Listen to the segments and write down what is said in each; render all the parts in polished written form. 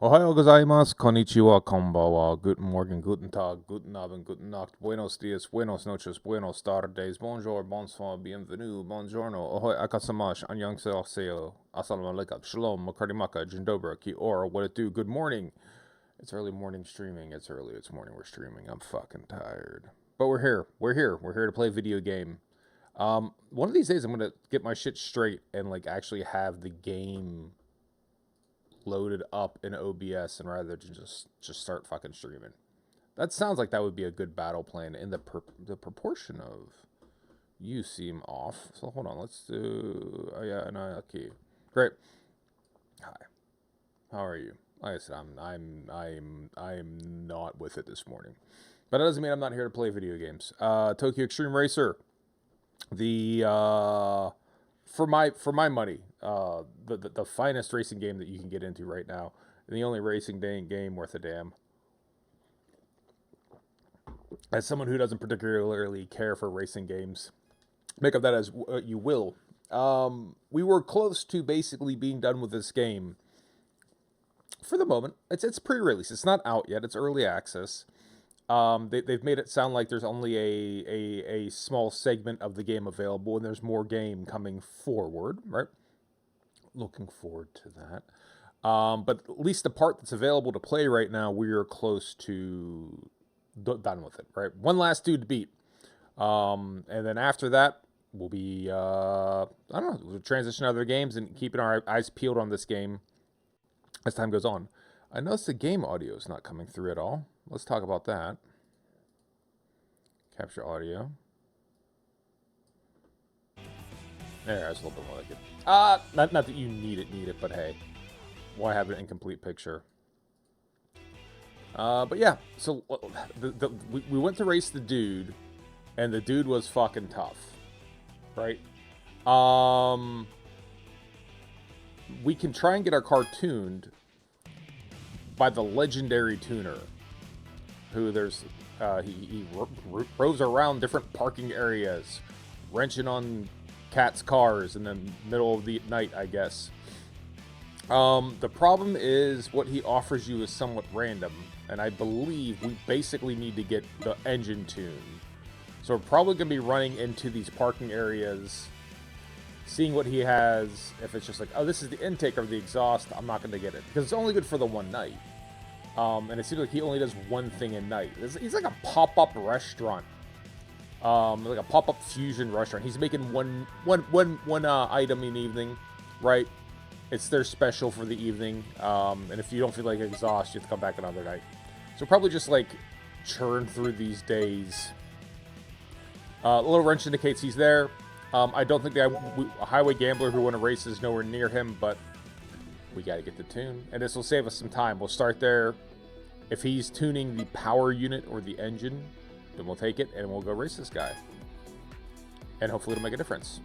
Ohayo gozaimasu, konnichiwa, konbawa, guten Morgen, guten Tag, guten Abend, guten Nacht, buenos dias, buenos noches, buenos tardes, bonjour, bonsoir, bienvenue, buongiorno, ahoy, akasamash, annyeonghaseyo, assalamu alaikum, shalom, makarimaka, jindobra, ki ora, what it do, good morning. It's early morning streaming, it's morning, we're streaming, I'm fucking tired. But we're here to play a video game. One of these days I'm gonna get my shit straight and like actually have the game loaded up in OBS and rather than just start fucking streaming. That sounds like that would be a good battle plan. In the proportion of you seem off. So hold on, let's do. Oh yeah, no, okay, great. Hi, how are you? Like I said, I'm not with it this morning, but it doesn't mean I'm not here to play video games. Tokyo Extreme Racer, the for my money, the finest racing game that you can get into right now, and the only racing game worth a damn. As someone who doesn't particularly care for racing games, make of that as you will. We were close to basically being done with this game. For the moment, it's pre-release. It's not out yet. It's early access. They've made it sound like there's only a small segment of the game available, and there's more game coming forward, right? Looking forward to that. But at least the part that's available to play right now, we are close to done with it, right? One last dude to beat. And then after that, we'll be, I don't know, we'll transition to other games and keeping our eyes peeled on this game as time goes on. I noticed the game audio is not coming through at all. Let's talk about that. Capture audio. There, it's a little bit more like it. Not that you need it, but hey, why have an incomplete picture? But yeah, so we went to race the dude, and the dude was fucking tough, right? We can try and get our car tuned by the legendary tuner, who he roves around different parking areas, wrenching on cats' cars in the middle of the night, I guess. The problem is what he offers you is somewhat random, and I believe we basically need to get the engine tuned. So we're probably going to be running into these parking areas, seeing what he has. If it's just like, oh, this is the intake or the exhaust, I'm not going to get it, because it's only good for the one night. And it seems like he only does one thing a night. He's like a pop-up restaurant. Like a pop-up fusion restaurant. He's making one item in the evening, right? It's their special for the evening. And if you don't feel like exhaust, you have to come back another night. So probably just like churn through these days. A little wrench indicates he's there. I don't think a highway gambler who won a race is nowhere near him, but we got to get the tune. And this will save us some time. We'll start there. If he's tuning the power unit or the engine, then we'll take it and we'll go race this guy. And hopefully it'll make a difference.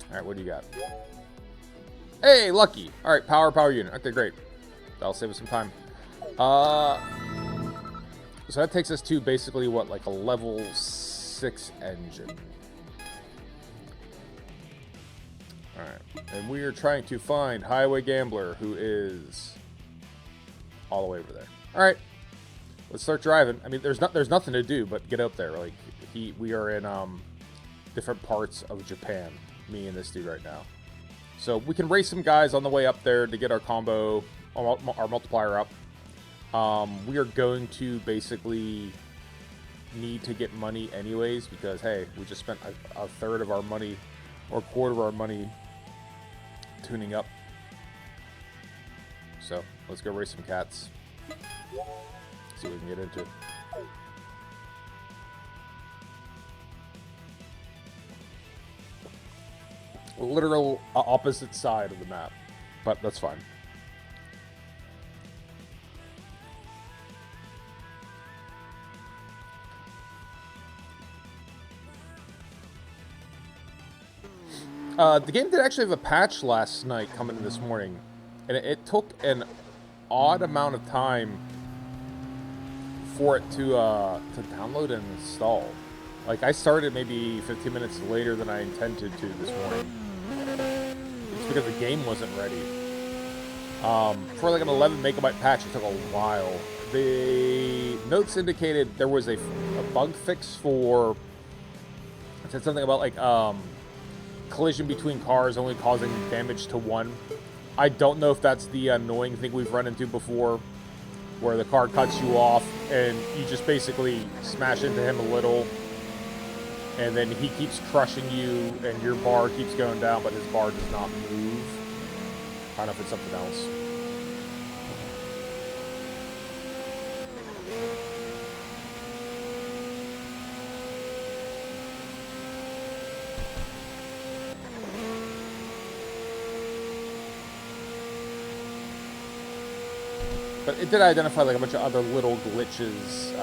All right, what do you got? Hey, lucky. All right, power unit. Okay, great. That'll save us some time. So that takes us to basically what, like a level 6 engine. All right, and we are trying to find Highway Gambler, who is all the way over there. All right, let's start driving. I mean, there's nothing to do but get up there. Like we are in different parts of Japan. Me and this dude right now. So we can race some guys on the way up there to get our combo, our multiplier up. We are going to basically need to get money anyways because hey, we just spent a third of our money or a quarter of our money tuning up. So let's go race some cats. See what we can get into. Literal opposite side of the map, but that's fine. The game did actually have a patch last night coming in this morning, and it took an odd amount of time for it to download and install. Like I started maybe 15 minutes later than I intended to this morning. It's because the game wasn't ready. For like an 11 megabyte patch, it took a while. The notes indicated there was a bug fix for. It said something about like collision between cars only causing damage to one. I don't know if that's the annoying thing we've run into before, where the car cuts you off and you just basically smash into him a little, and then he keeps crushing you and your bar keeps going down, but his bar does not move. I don't know if it's something else. But it did identify like a bunch of other little glitches.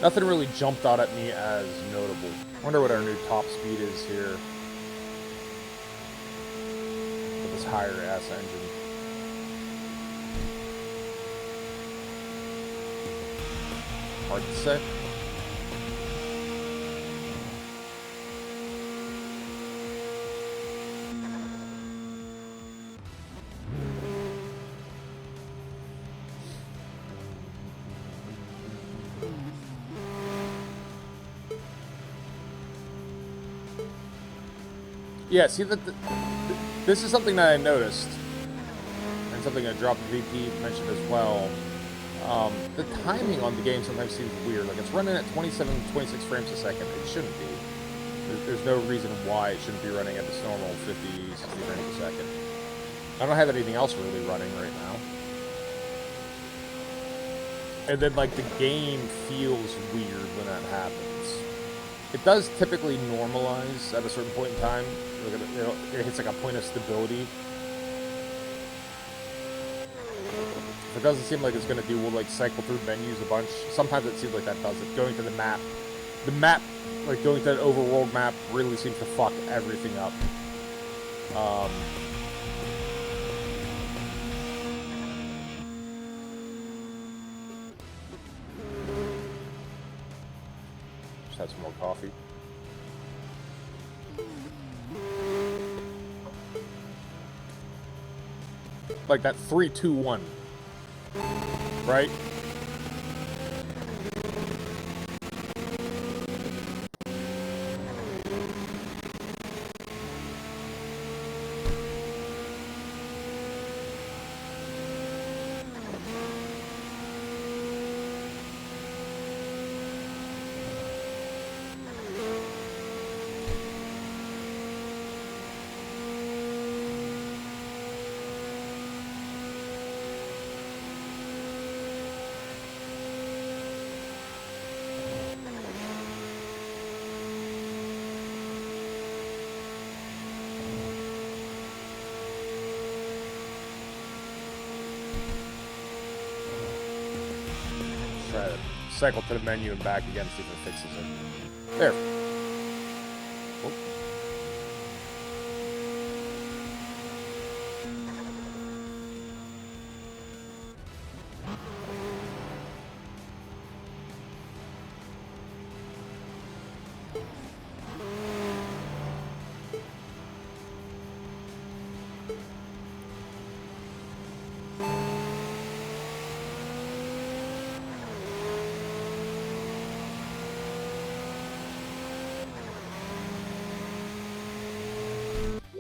Nothing really jumped out at me as notable. Wonder what our new top speed is here with this higher ass engine. Hard to say. Yeah, see that this is something that I noticed, and something that Drop VP mentioned as well. The timing on the game sometimes seems weird. Like it's running at 27, 26 frames a second. It shouldn't be. There's no reason why it shouldn't be running at this normal 50, 60 frames a second. I don't have anything else really running right now. And then like the game feels weird when that happens. It does typically normalize at a certain point in time. It hits like a point of stability. If it doesn't seem like it's going to do, we'll like cycle through menus a bunch. Sometimes it seems like that does it. Going to the map, like going to that overworld map really seems to fuck everything up. Just had some more coffee. Like that 3, 2, 1. Right? Try to cycle to the menu and back again, see if it fixes it. There. Oh.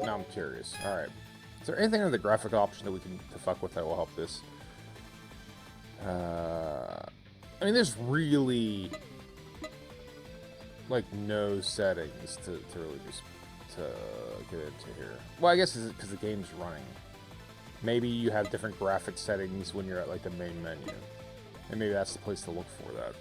Now I'm curious. Alright. Is there anything in the graphic option that we can fuck with that will help this? I mean, there's really like no settings to really just to get into here. Well, I guess it's because the game's running. Maybe you have different graphic settings when you're at like the main menu, and maybe that's the place to look for that.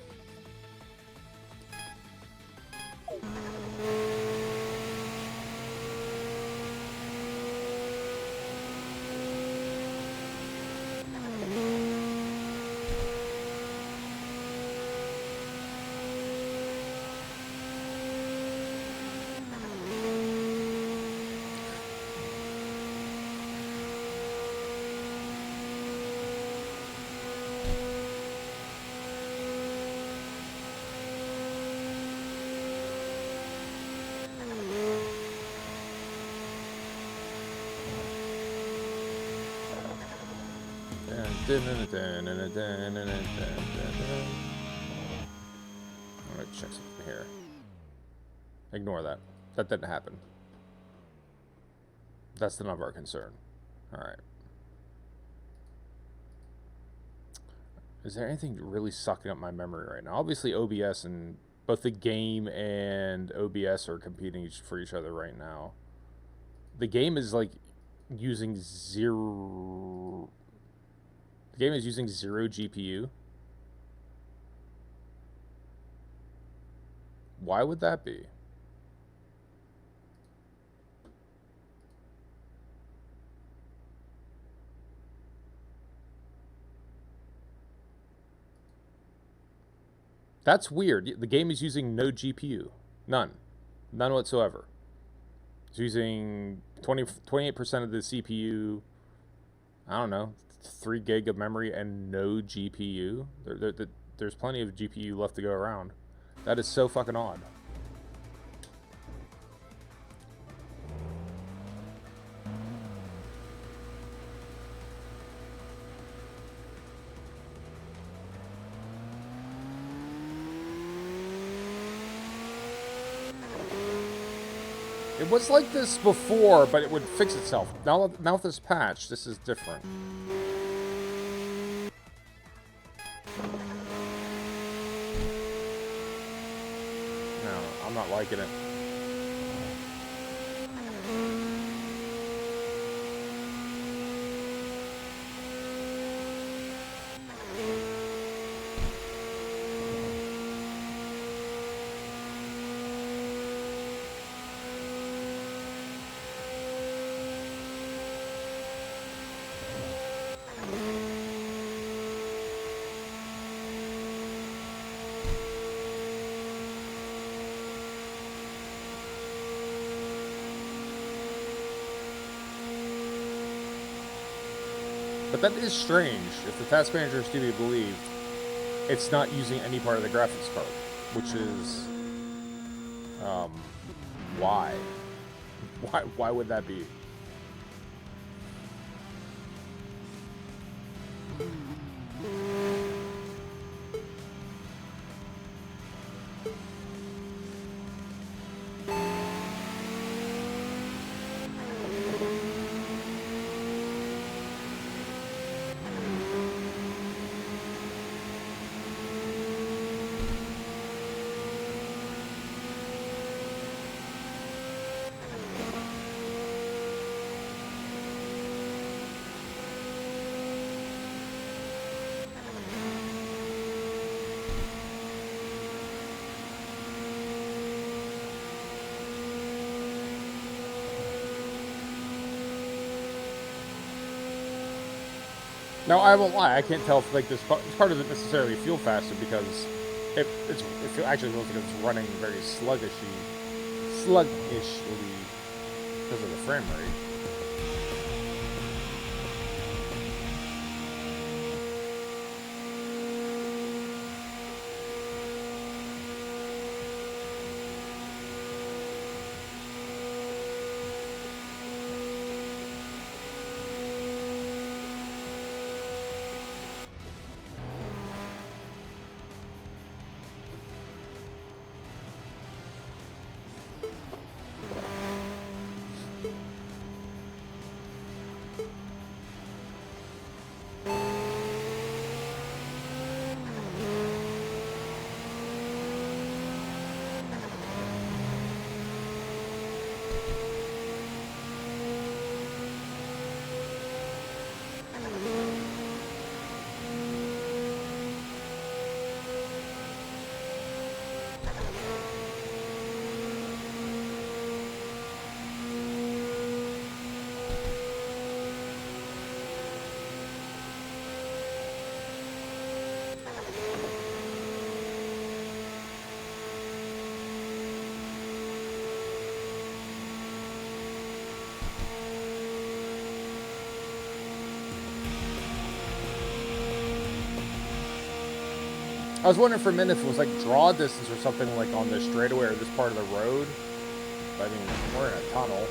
Alright, check something here. Ignore that. That didn't happen. That's none of our concern. Alright. Is there anything really sucking up my memory right now? Obviously OBS and both the game and OBS are competing for each other right now. The game is like using zero... The game is using 0 GPU. Why would that be? That's weird. The game is using no GPU. None. None whatsoever. It's using 28% of the CPU. I don't know, 3 gig of memory and no GPU. There's plenty of GPU left to go around. That is so fucking odd. It was like this before, but it would fix itself. Now with this patch, this is different. No, I'm not liking it. But that is strange. If the Task Manager is to be believed, it's not using any part of the graphics card, which is, why? Why would that be? Now, I won't lie, I can't tell if like this part doesn't necessarily feel faster because it actually feels like it's running very sluggishly because of the frame rate. I was wondering for a minute if it was like draw distance or something like on this straightaway or this part of the road. But I mean, we're in a tunnel.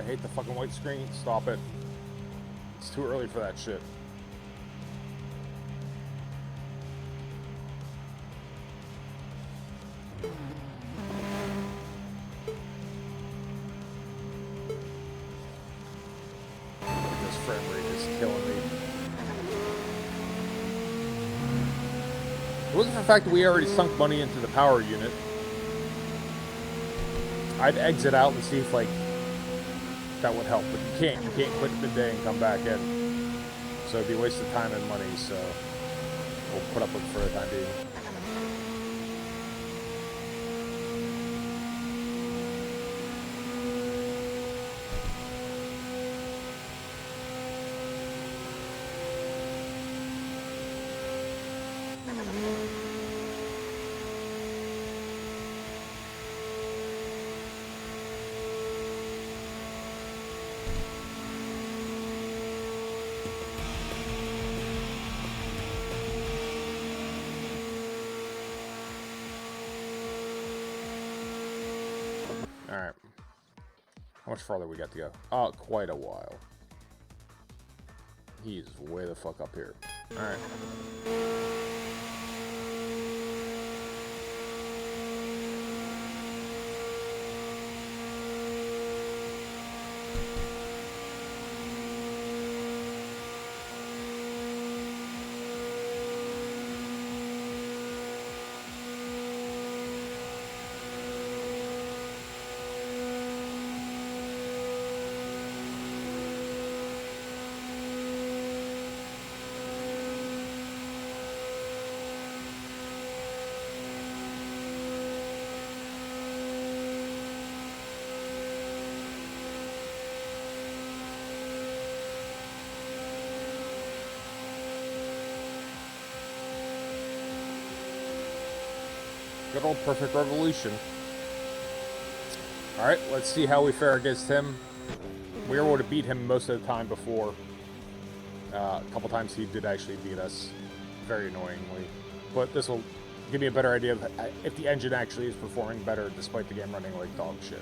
hate the fucking white screen. Stop it. It's too early for that shit. This frame rate is killing me. It wasn't for the fact that we already sunk money into the power unit. I'd exit out and see if, like, that would help, but you can't. You can't quit midday and come back in. So it'd be a waste of time and money, so we'll put up with it for the time being. Alright. How much farther we got to go? Oh, quite a while. He's way the fuck up here. Alright. Good old Perfect Revolution. Alright, let's see how we fare against him. We were able to beat him most of the time before. A couple times he did actually beat us, very annoyingly. But this will give me a better idea of if the engine actually is performing better despite the game running like dog shit.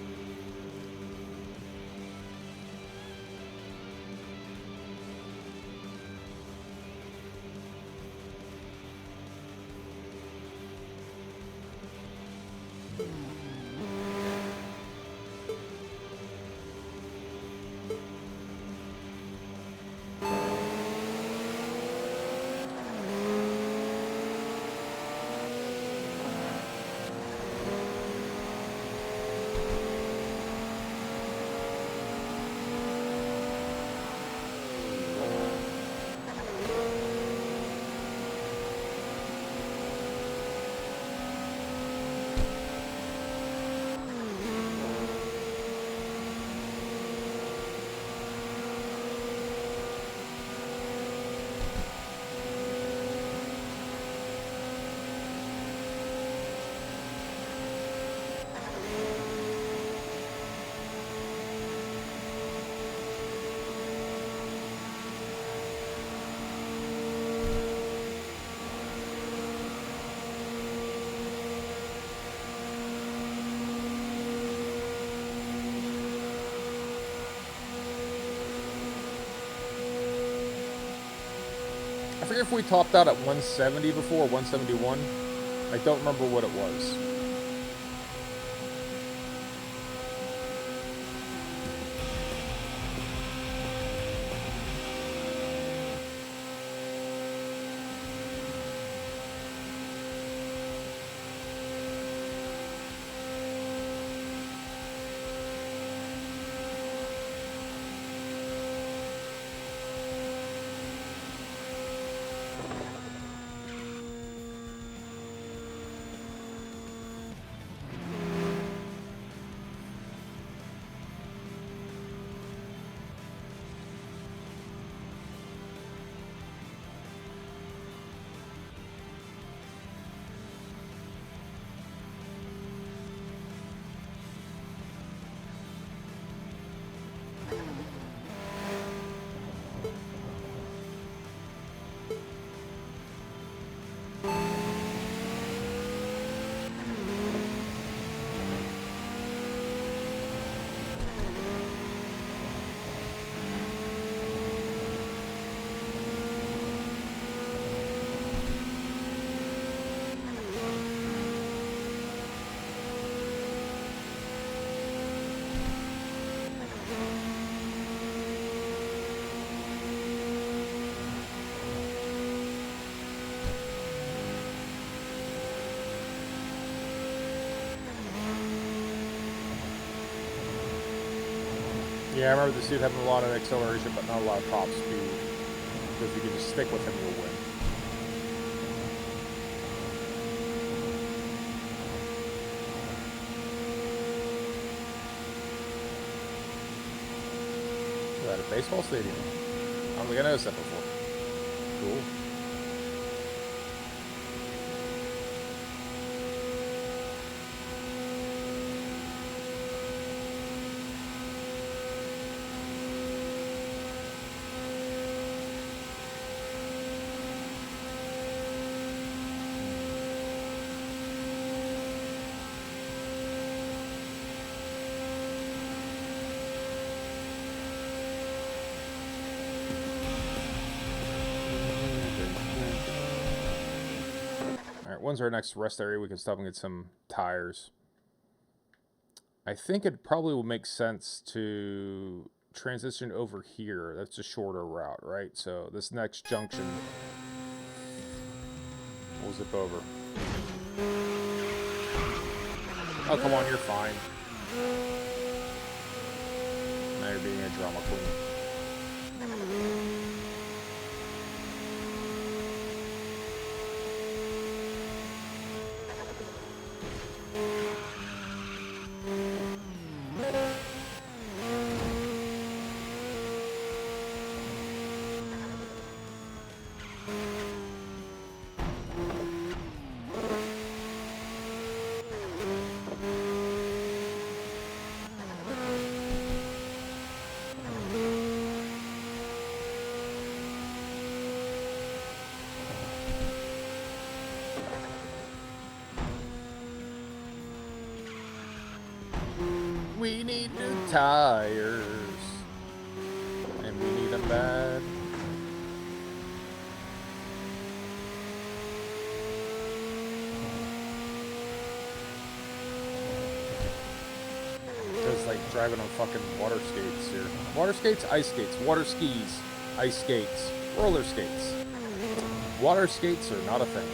I forget if we topped out at 170 before, 171. I don't remember what it was. Yeah, I remember this dude having a lot of acceleration, but not a lot of top speed. Because if you can just stick with him, you'll win. Is that a baseball stadium? I don't think I noticed that before. Cool. When's our next rest area? We can stop and get some tires. I think it probably will make sense to transition over here. That's a shorter route, right? So this next junction, we'll zip over. Oh, come on, you're fine. Now you're being a drama queen. We need new tires, and we need them bad. It's like driving on fucking water skates here. Water skates, ice skates, water skis, ice skates, roller skates. Water skates are not a thing.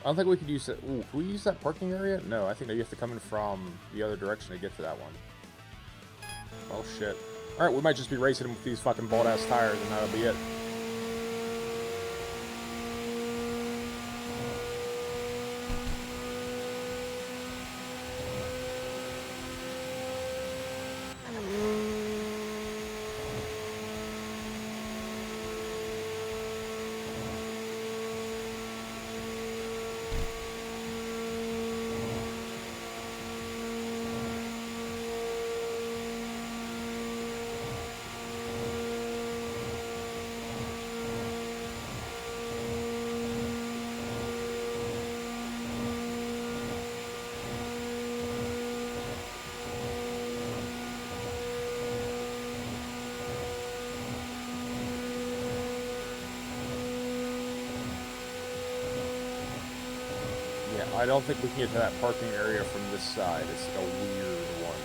I don't think we could use it. Ooh, can we use that parking area? No, I think you have to come in from the other direction to get to that one. Oh, shit. Alright, we might just be racing with these fucking bald-ass tires, and that'll be it. I don't think we can get to that parking area from this side. It's like a weird one.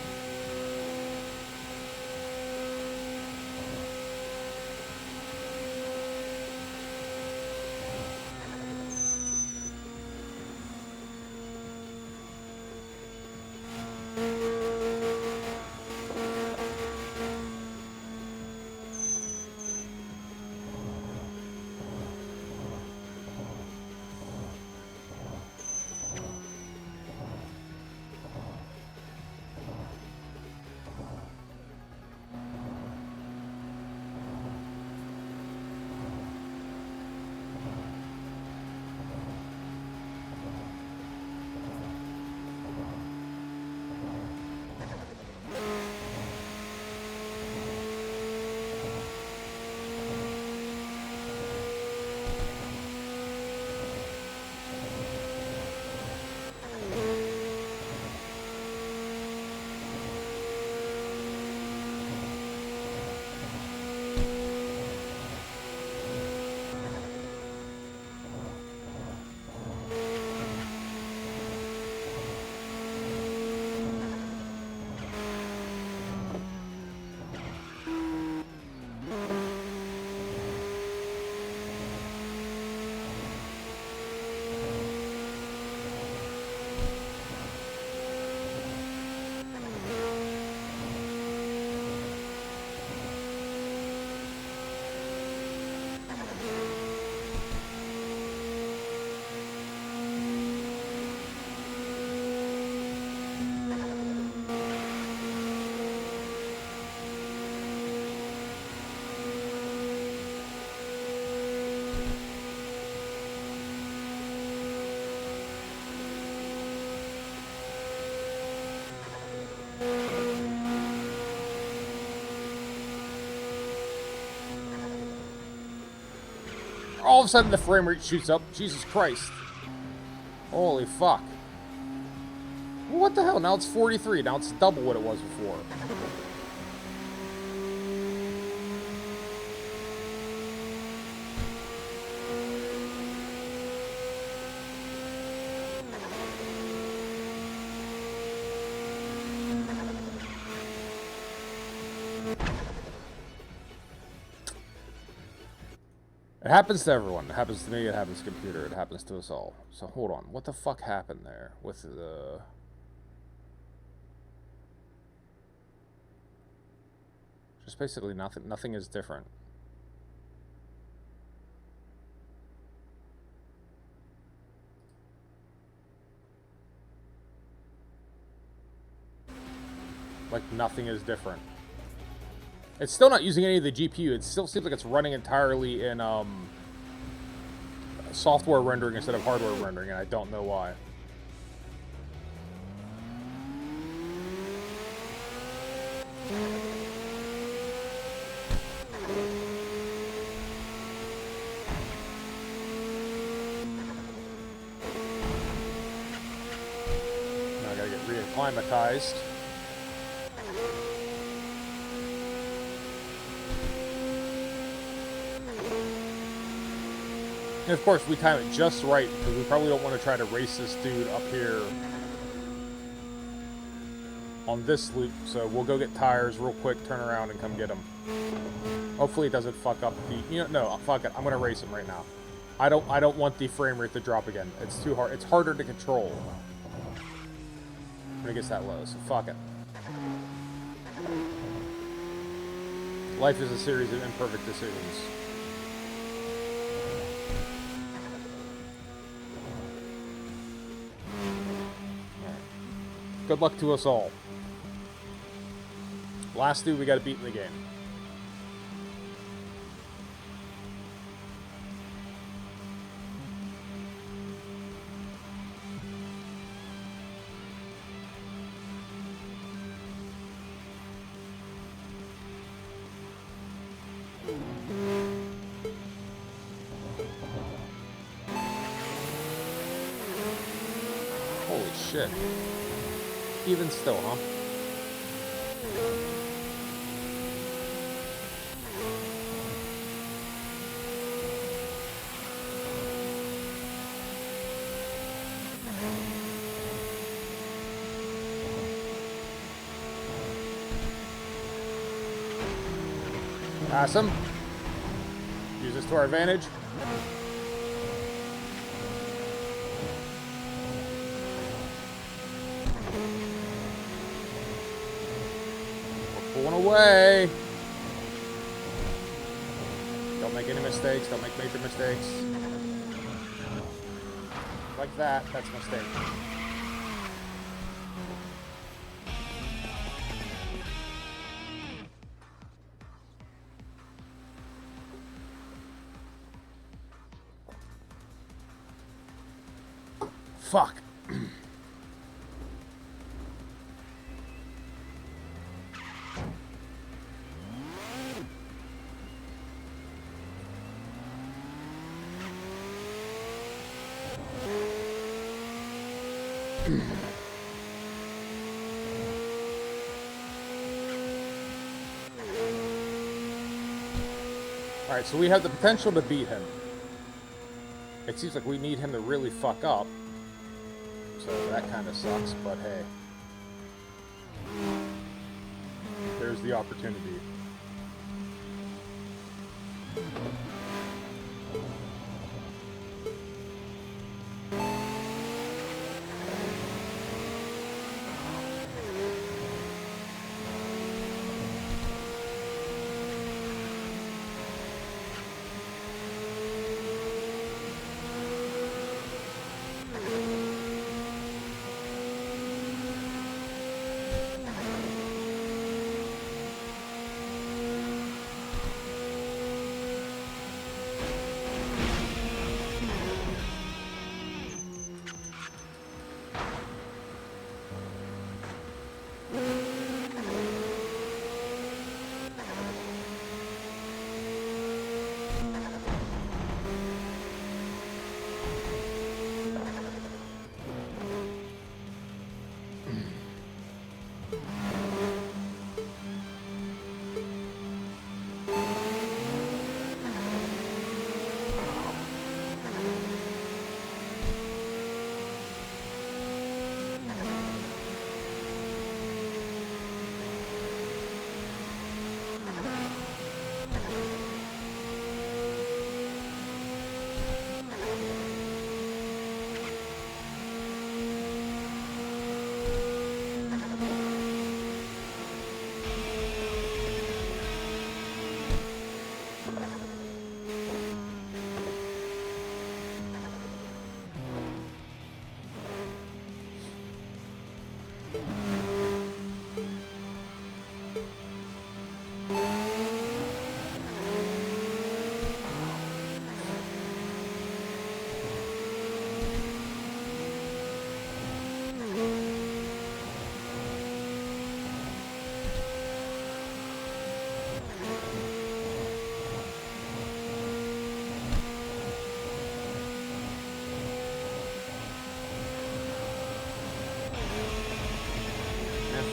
All of a sudden the frame rate shoots up. Jesus Christ. Holy fuck. What the hell? Now it's 43. Now it's double what it was before. It happens to everyone. It happens to me, it happens to the computer, it happens to us all. So hold on, what the fuck happened there with the... Just basically nothing. Nothing is different. Like nothing is different. It's still not using any of the GPU. It still seems like it's running entirely in software rendering instead of hardware rendering, and I don't know why. Now I gotta get reacclimatized. And of course, we time it just right, because we probably don't want to try to race this dude up here on this loop. So we'll go get tires real quick, turn around, and come get him. Hopefully it doesn't fuck up the... no, fuck it. I'm going to race him right now. I don't want the frame rate to drop again. It's too hard. It's harder to control when it gets that low, so fuck it. Life is a series of imperfect decisions. Good luck to us all. Last dude we got to beat in the game. Holy shit. Even still, huh? Pass him. Use this to our advantage. We're pulling away. Don't make any mistakes. Don't make major mistakes. Like that. That's a mistake. Fuck. Alright, so we have the potential to beat him. It seems like we need him to really fuck up. So that kind of sucks, but hey. There's the opportunity.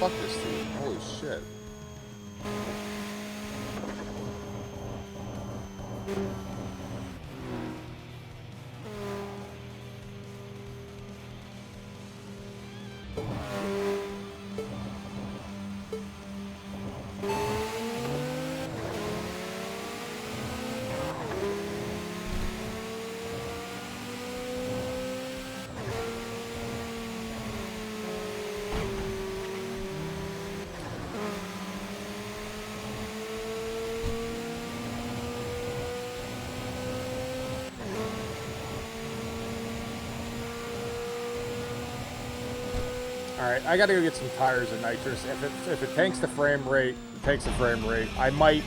fuck this dude. Holy shit. Alright, I gotta go get some tires and nitrous. If it tanks the frame rate, it takes the frame rate. I might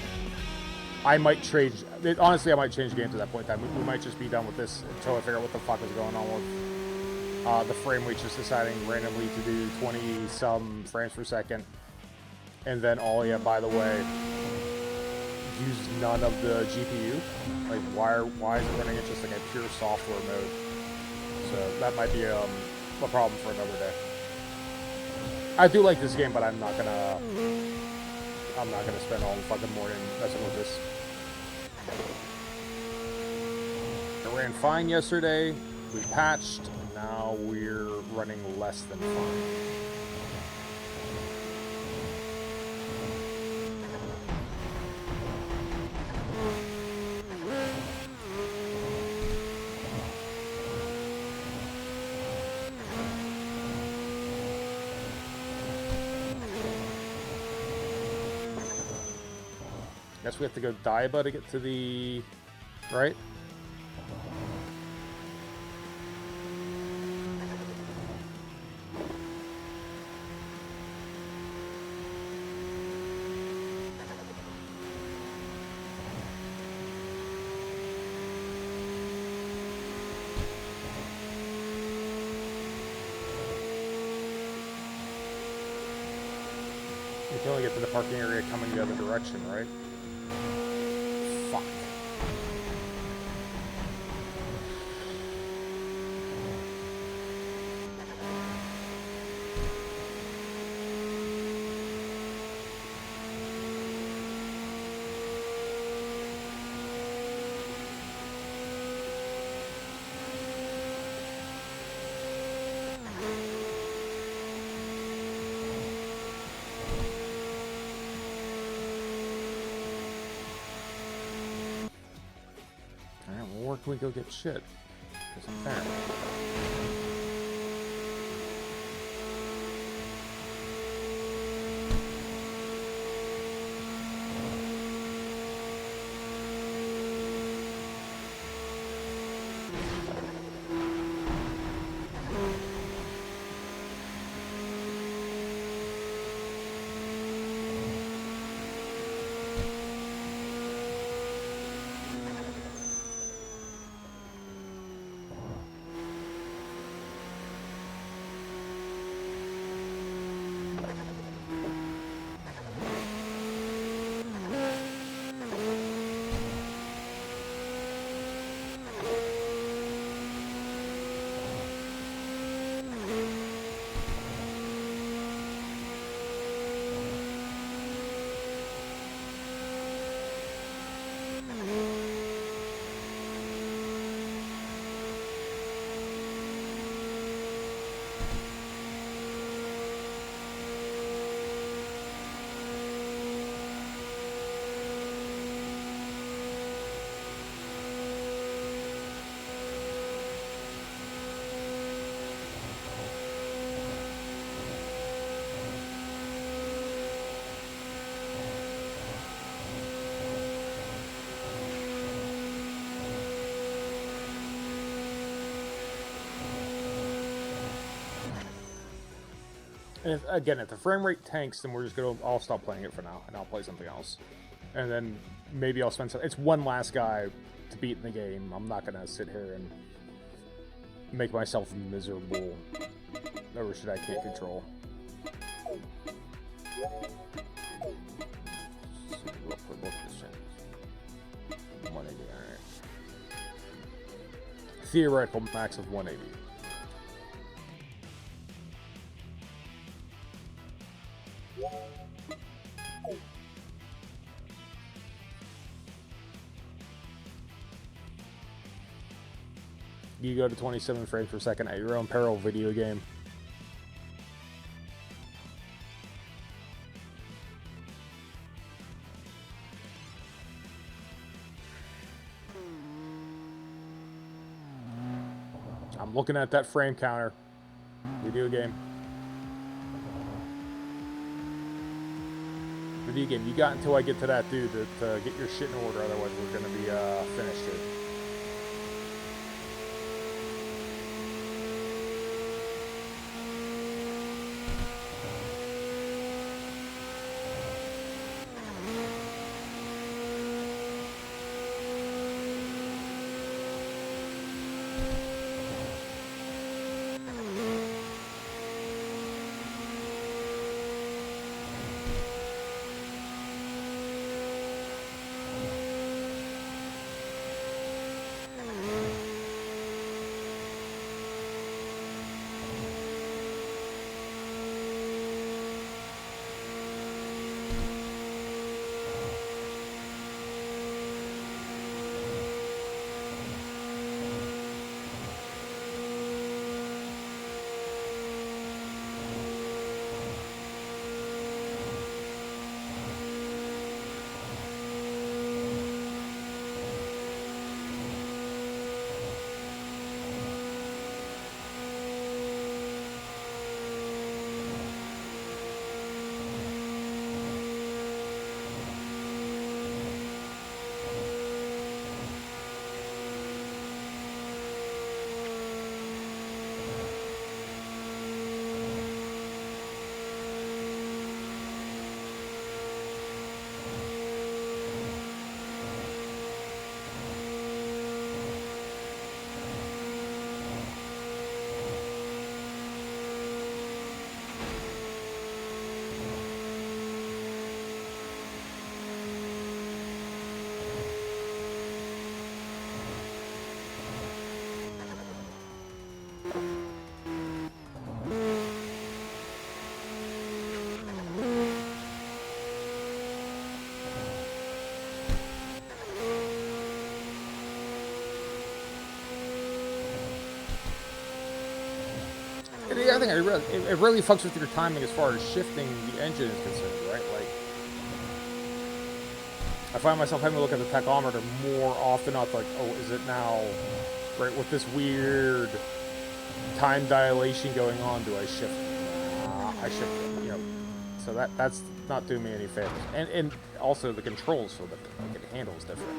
change. Honestly, I might change the game to that point in time. We might just be done with this until I figure out what the fuck is going on with the frame rate just deciding randomly to do 20-some frames per second. And then, oh yeah, by the way, use none of the GPU. Like, why is it running it just like a pure software mode? So that might be a problem for another day. I do like this game, but I'm not gonna spend all the fucking morning messing with this. It ran fine yesterday. We patched, and now we're running less than fine. Guess we have to go Daiba to get to the right. You can only get to the parking area coming the other direction, right? Fuck. Where can we go get shit? Because I'm there. And again, if the frame rate tanks, then we're just gonna. I'll stop playing it for now, and I'll play something else. And then maybe I'll spend some. It's one last guy to beat in the game. I'm not gonna sit here and make myself miserable over shit I can't control. Theoretical max of 180. You go to 27 frames per second at your own peril, video game. I'm looking at that frame counter. Video game. Video game, you got until I get to that dude to get your shit in order, otherwise we're gonna be finished here. I think it really fucks with your timing as far as shifting the engine is concerned, right? Like, I find myself having to look at the tachometer more often. Not like, oh, is it now, right? With this weird time dilation going on, do I shift? I shift, you know. So that's not doing me any favors. And also the controls feel different. Like, it handles different.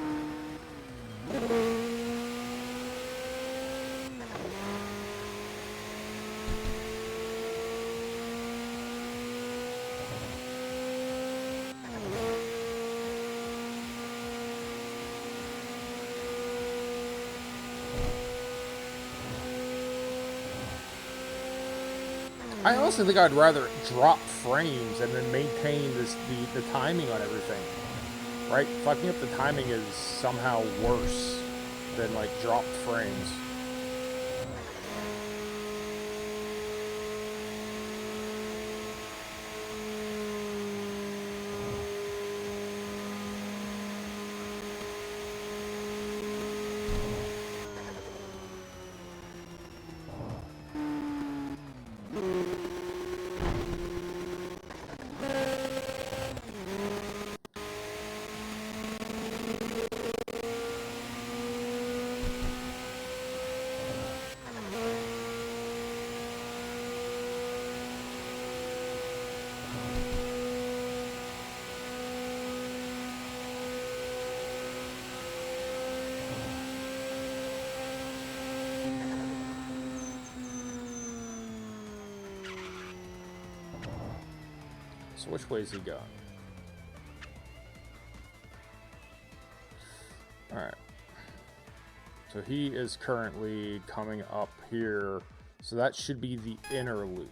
I also think I'd rather drop frames and then maintain the timing on everything, right? Fucking up the timing is somehow worse than, like, dropped frames. So which way is he going? Alright. So he is currently coming up here. So that should be the inner loop.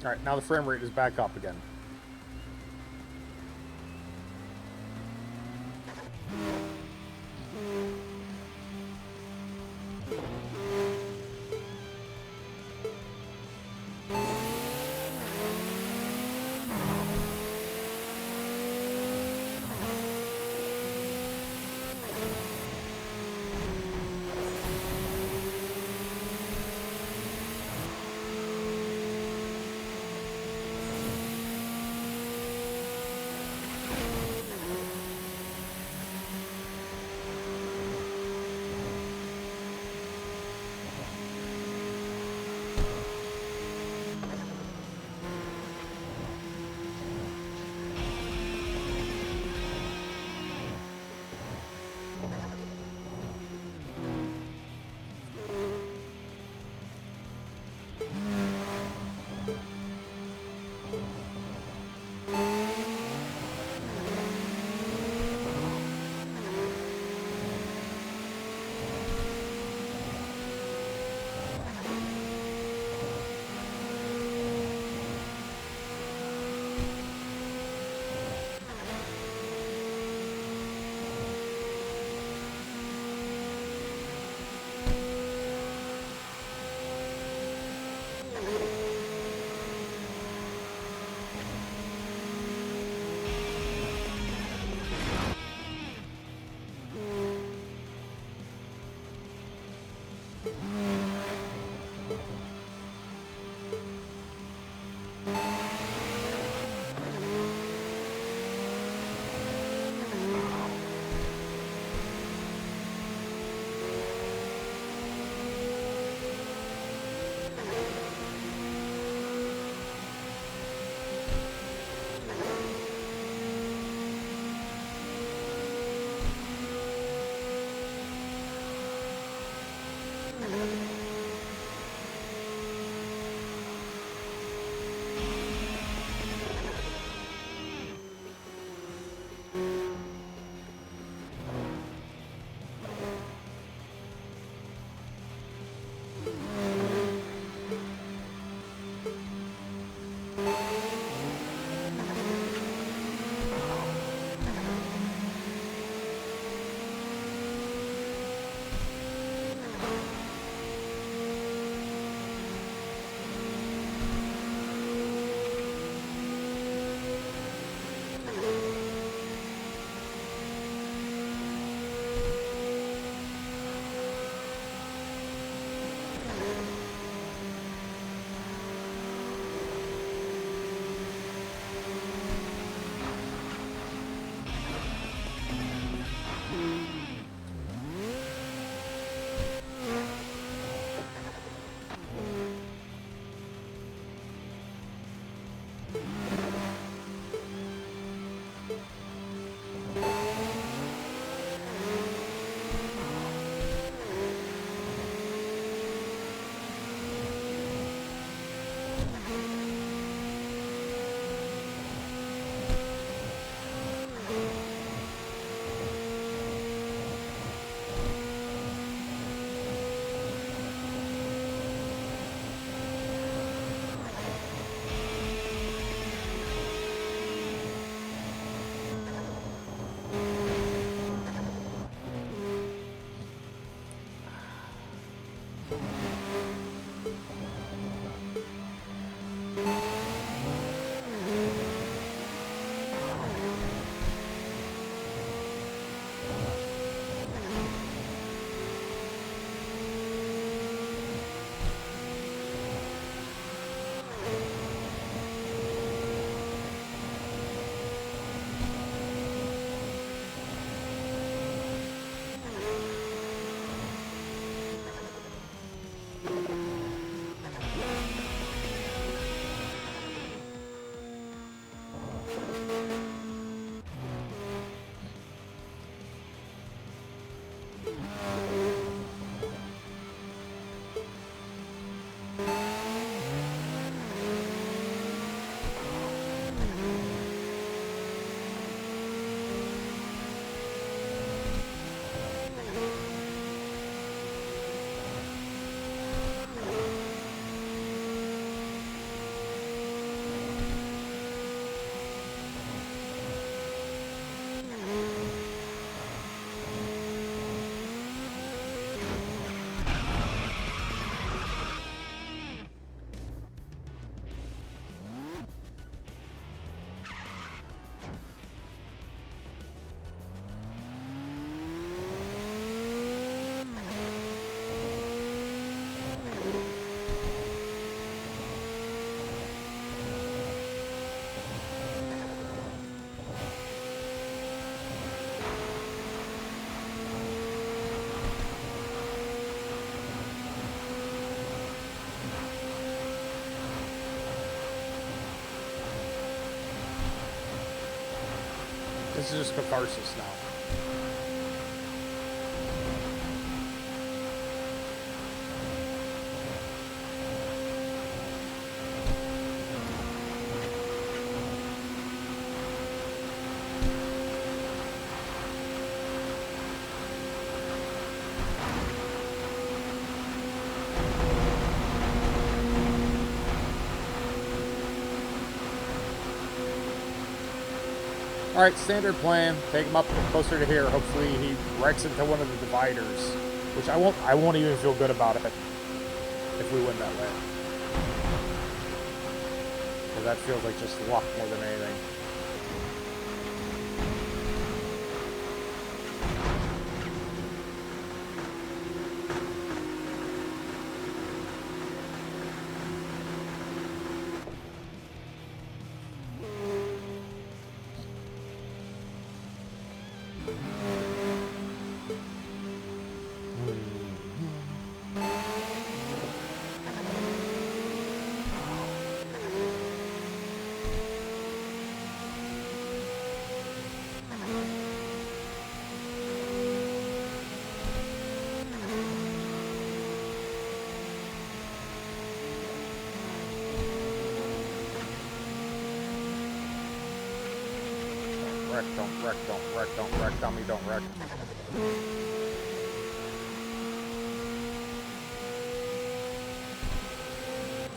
Alright, now the frame rate is back up again. This is just catharsis now. Alright, standard plan. Take him up closer to here. Hopefully he wrecks into one of the dividers. Which I won't even feel good about it if we win that way. Because that feels like just luck more than anything. Don't wreck, dummy, don't wreck.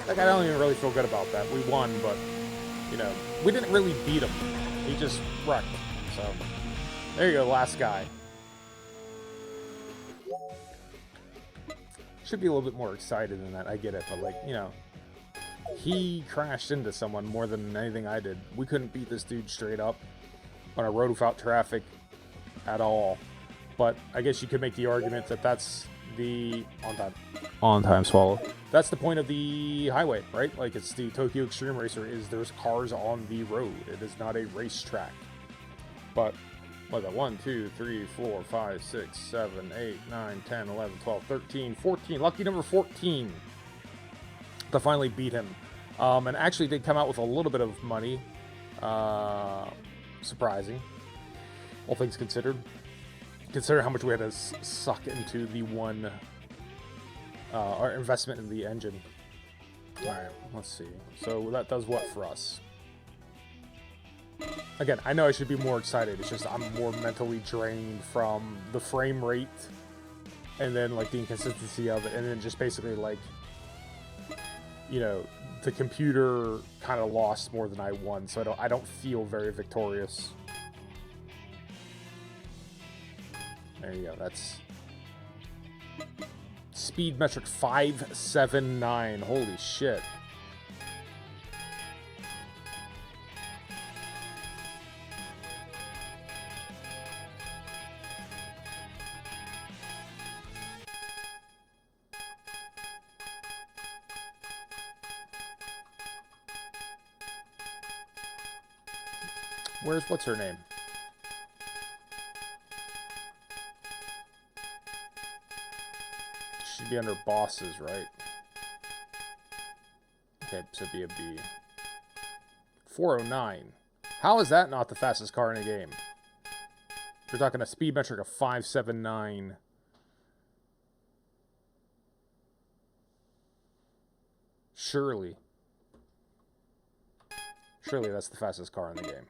Like, I don't even really feel good about that. We won, but, you know, we didn't really beat him. He just wrecked. So, there you go, last guy. Should be a little bit more excited than that, I get it, but, like, you know, he crashed into someone more than anything I did. We couldn't beat this dude straight up on a road without traffic at all. But I guess you could make the argument that that's the on-time swallow. That's the point of the highway, right? Like, it's the Tokyo Extreme Racer, is there's cars on the road. It is not a racetrack. But what was that? 1, 2, 3, 4, 5, 6, 7, 8, 9, 10, 11, 12, 13, 14. Lucky number 14 to finally beat him. And actually did come out with a little bit of money. Surprising, all things considered. Consider how much we had to suck into the our investment in the engine. Alright, let's see. So that does what for us? Again, I know I should be more excited. It's just I'm more mentally drained from the frame rate and then, like, the inconsistency of it, and then just basically, like, you know, the computer kind of lost more than I won, so I don't feel very victorious. There you go. That's speed metric 579. Holy shit. What's her name? Should be under bosses, right? Okay, so be a B. 409. How is that not the fastest car in the game? We're talking a speed metric of 579. Surely that's the fastest car in the game.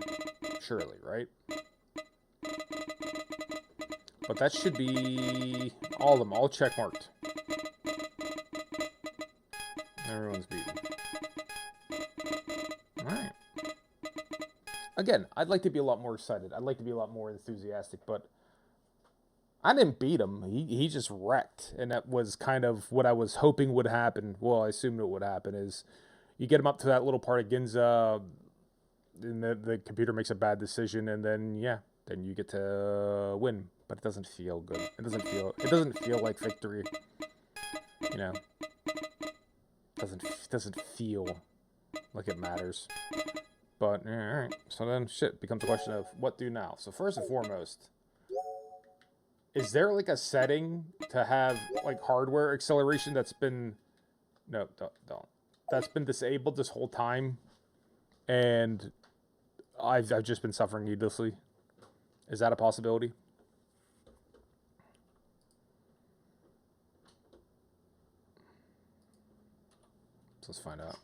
Surely, right? But that should be all of them, all checkmarked. Everyone's beaten. Alright. Again, I'd like to be a lot more excited. I'd like to be a lot more enthusiastic, but I didn't beat him. He just wrecked. And that was kind of what I was hoping would happen. Well, I assumed it would happen is you get him up to that little part of Ginza, and the computer makes a bad decision, and then, yeah, then you get to win. But it doesn't feel good. It doesn't feel like victory. You know, doesn't feel like it matters. But all right, so then shit becomes a question of what do now. So first and foremost, is there like a setting to have like hardware acceleration that's been don't that's been disabled this whole time, and I've just been suffering needlessly? Is that a possibility? So let's find out.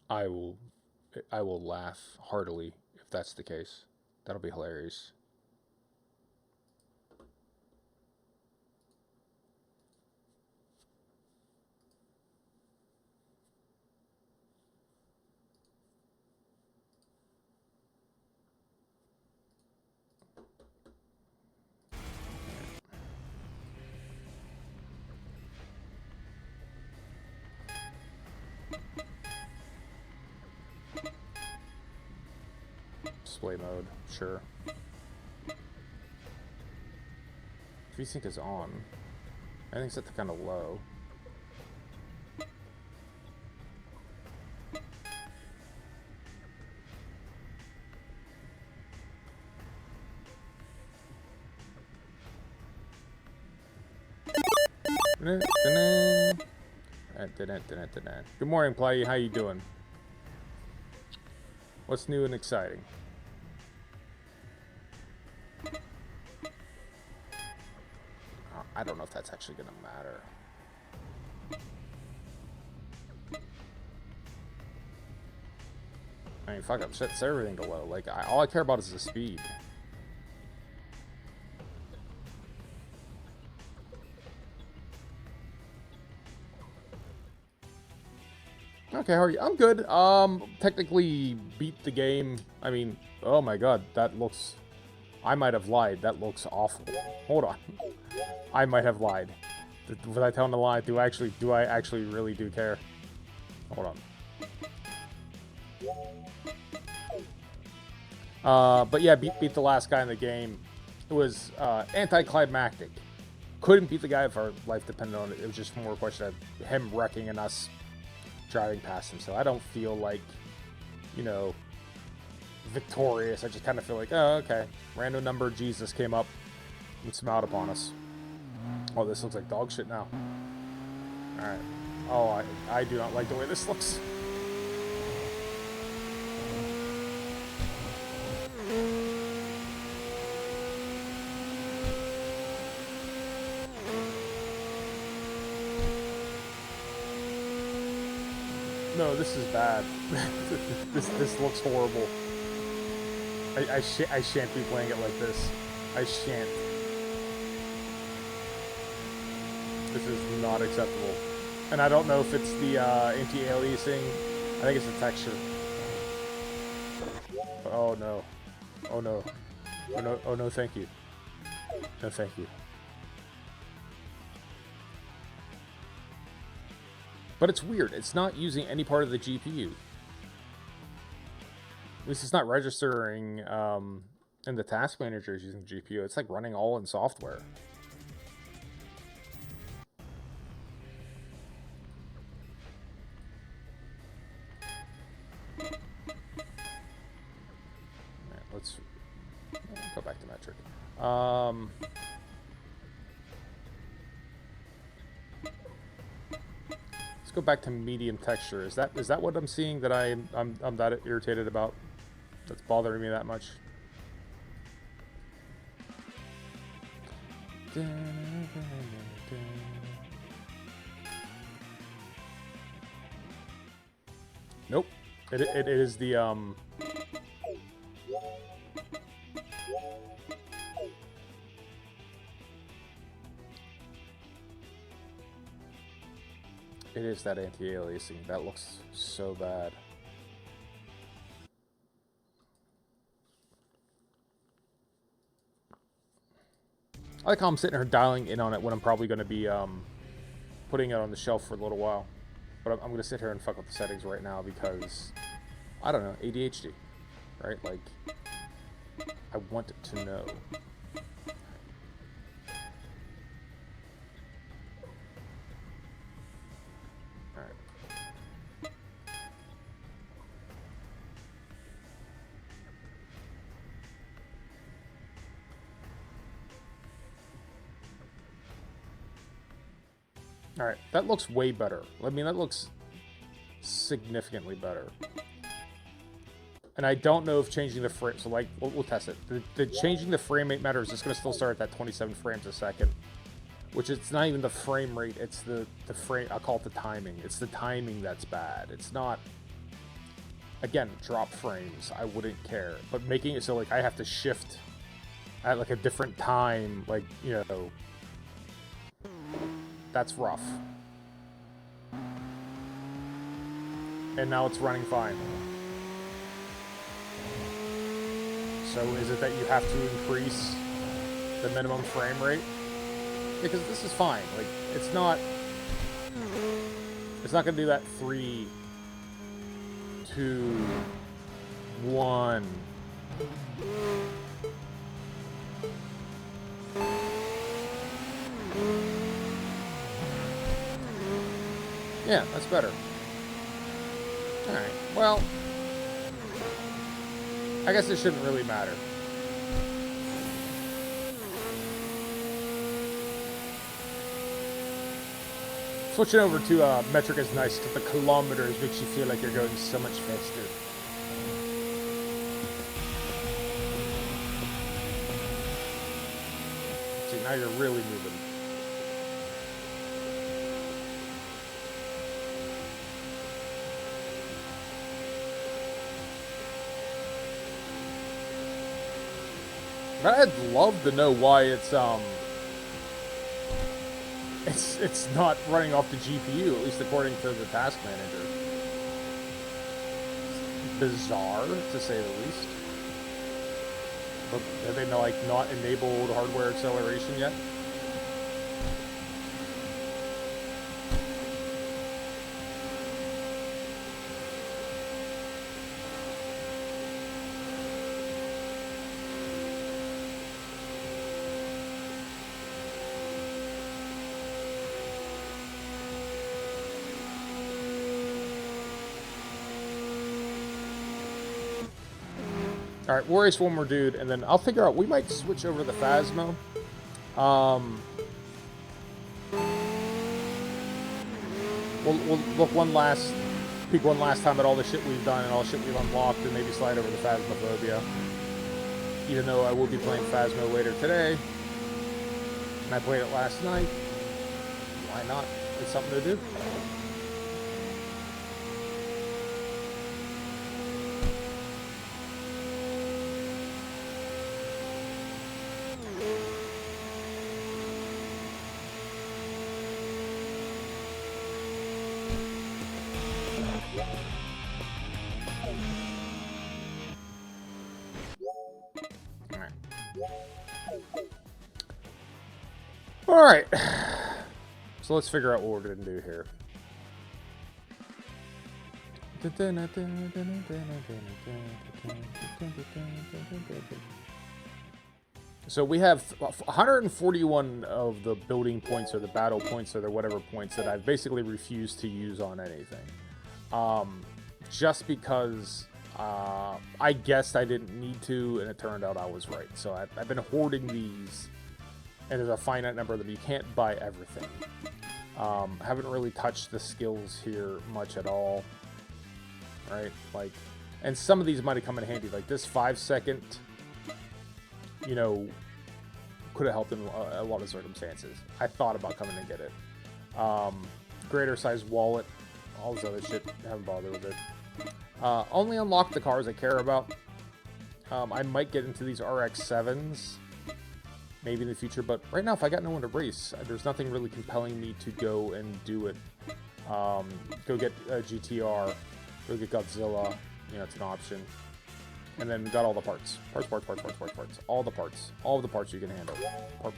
I will laugh heartily if that's the case. That'll be hilarious. Display mode, sure. VSync is on. I think it's set to kind of low. Good morning, Play. How you doing? What's new and exciting? I don't know if that's actually gonna matter. I mean, fuck, I've set everything to low. Like, all I care about is the speed. Okay, how are you? I'm good. Technically beat the game. I mean, oh my god, that looks... I might have lied. That looks awful. Hold on. I might have lied. Was I telling a lie? Do I actually really do care? Hold on. But yeah, beat the last guy in the game. It was anticlimactic. Couldn't beat the guy if our life depended on it. It was just more a question of him wrecking and us driving past him. So I don't feel like, you know, victorious. I just kind of feel like, oh, okay. Random number Jesus came up and smiled upon us. Oh, this looks like dog shit now. Alright. Oh, I do not like the way this looks. No, this is bad. this looks horrible. I shan't be playing it like this. I shan't. This is not acceptable. And I don't know if it's the anti-aliasing. I think it's the texture. Oh no. Oh no. Oh no, oh no, thank you. No, thank you. But it's weird. It's not using any part of the GPU. At least it's not registering in the task manager is using GPU. It's like running all in software. Right, let's go back to metric. Let's go back to medium texture. Is that what I'm seeing that I'm that irritated about? That's bothering me that much. Nope. It is the it is that anti-aliasing. That looks so bad. I like how I'm sitting here dialing in on it when I'm probably going to be putting it on the shelf for a little while. But I'm going to sit here and fuck up the settings right now because, I don't know, ADHD, right? Like, I want to know. Alright, that looks way better. I mean, that looks significantly better. And I don't know if changing the frame, so like, we'll test it. The changing the frame rate matter is just going to still start at that 27 frames a second. Which it's not even the frame rate, it's the frame, I'll call it the timing. It's the timing that's bad. It's not, again, drop frames, I wouldn't care. But making it so like I have to shift at like a different time, like, you know, that's rough. And now it's running fine. So is it that you have to increase the minimum frame rate? Because this is fine. Like, it's not gonna do that 3, 2, 1. Yeah, that's better. Alright, well, I guess it shouldn't really matter. Switching over to metric is nice because the kilometers makes you feel like you're going so much faster. See, now you're really moving. I'd love to know why it's not running off the GPU, at least according to the task manager. It's bizarre, to say the least. But have they not enabled hardware acceleration yet? Alright, we'll race one more dude, and then I'll figure out, we might switch over the Phasmo. We'll look peek one last time at all the shit we've done and all the shit we've unlocked, and maybe slide over to Phasmophobia. Even though I will be playing Phasmo later today, and I played it last night, why not? It's something to do. Alright, so let's figure out what we're going to do here. So we have 141 of the building points or the battle points or the whatever points that I've basically refused to use on anything. Just because I guessed I didn't need to, and it turned out I was right. So I've been hoarding these. And there's a finite number of them. You can't buy everything. Haven't really touched the skills here much at all. Right? Like, and some of these might have come in handy. Like this 5-second, you know, could have helped in a lot of circumstances. I thought about coming to get it. Greater size wallet. All this other shit. Haven't bothered with it. Only unlock the cars I care about. I might get into these RX-7s. Maybe in the future, but right now, if I got no one to race, there's nothing really compelling me to go and do it. Go get a GTR, go get Godzilla, you know, it's an option. And then we got all the parts. Parts. All the parts. All of the parts you can handle. Part.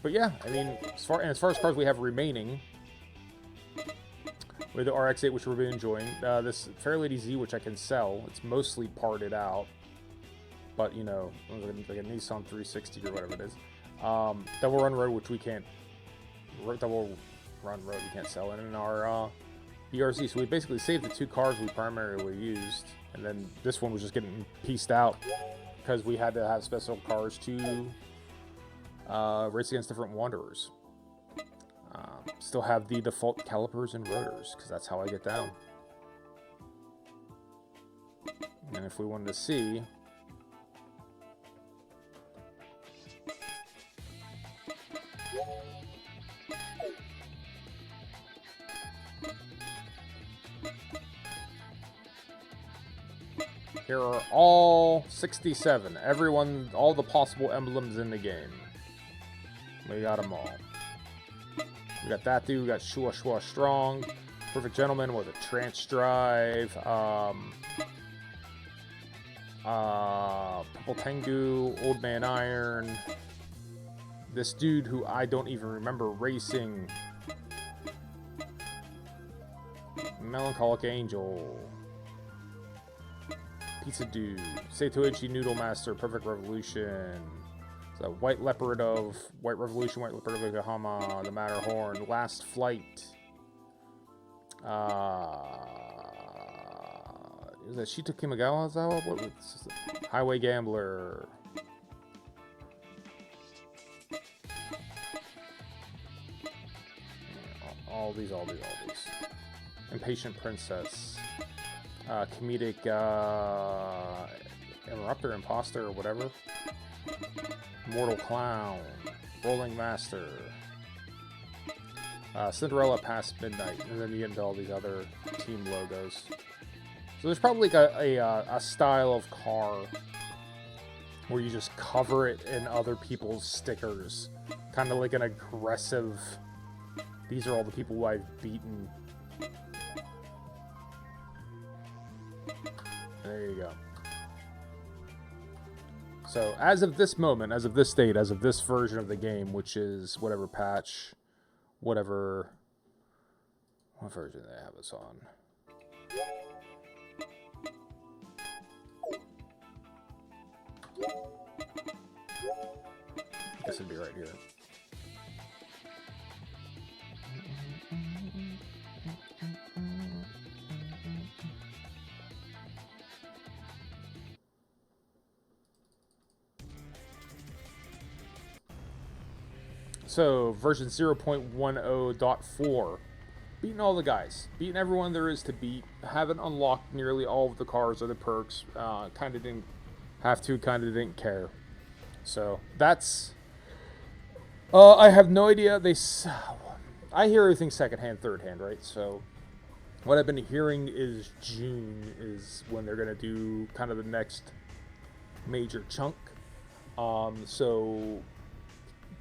But yeah, I mean, as far as cars we have remaining, we have the RX-8, which we've been enjoying. This Fairlady Z, which I can sell. It's mostly parted out. But, you know, like a Nissan 360 or whatever it is. Double Run Road, which we can't... Double Run Road we can't sell in our BRZ. So we basically saved the two cars we primarily used. And then this one was just getting pieced out. Because we had to have special cars to race against different Wanderers. Still have the default calipers and rotors, because that's how I get down. And if we wanted to see... Here are all 67. Everyone, all the possible emblems in the game. We got them all. We got that dude, we got Shua Shua Strong, Perfect Gentleman with a Trance Drive, Purple Tengu, Old Man Iron, this dude who I don't even remember racing, Melancholic Angel, Pizza Dude, Seitoichi Noodle Master, Perfect Revolution, the White Leopard of White Revolution, White Leopard of Yokohama, the Matterhorn, Last Flight. Is that Shito Kimagawa? Highway Gambler. All these. Impatient Princess. Comedic Interrupter, Imposter, or whatever. Mortal Clown, Rolling Master, Cinderella Past Midnight, and then you get into all these other team logos. So there's probably like a style of car where you just cover it in other people's stickers, kind of like an aggressive, these are all the people who I've beaten. There you go. So, as of this moment, as of this date, as of this version of the game, which is whatever patch, whatever... What version do they have us on? I guess it'd be right here. So, version 0.10.4. Beating all the guys. Beating everyone there is to beat. Haven't unlocked nearly all of the cars or the perks. Kind of didn't have to, kind of didn't care. So, that's... I have no idea. I hear everything secondhand, third hand, right? So, what I've been hearing is June is when they're going to do kind of the next major chunk. So...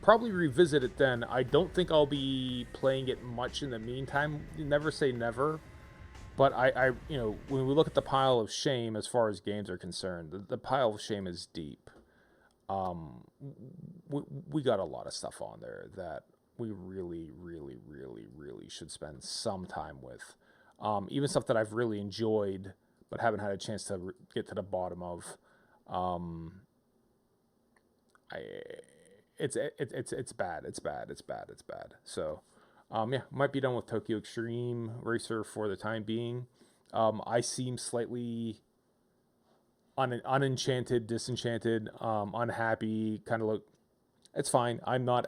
probably revisit it then. I don't think I'll be playing it much in the meantime. Never say never. But I when we look at the pile of shame as far as games are concerned, the pile of shame is deep. We got a lot of stuff on there that we really, really, really, really should spend some time with. Even stuff that I've really enjoyed, but haven't had a chance to get to the bottom of. It's bad. It's bad. So, yeah, might be done with Tokyo Extreme Racer for the time being. I seem slightly unenchanted, disenchanted, unhappy. Kind of look. It's fine. I'm not.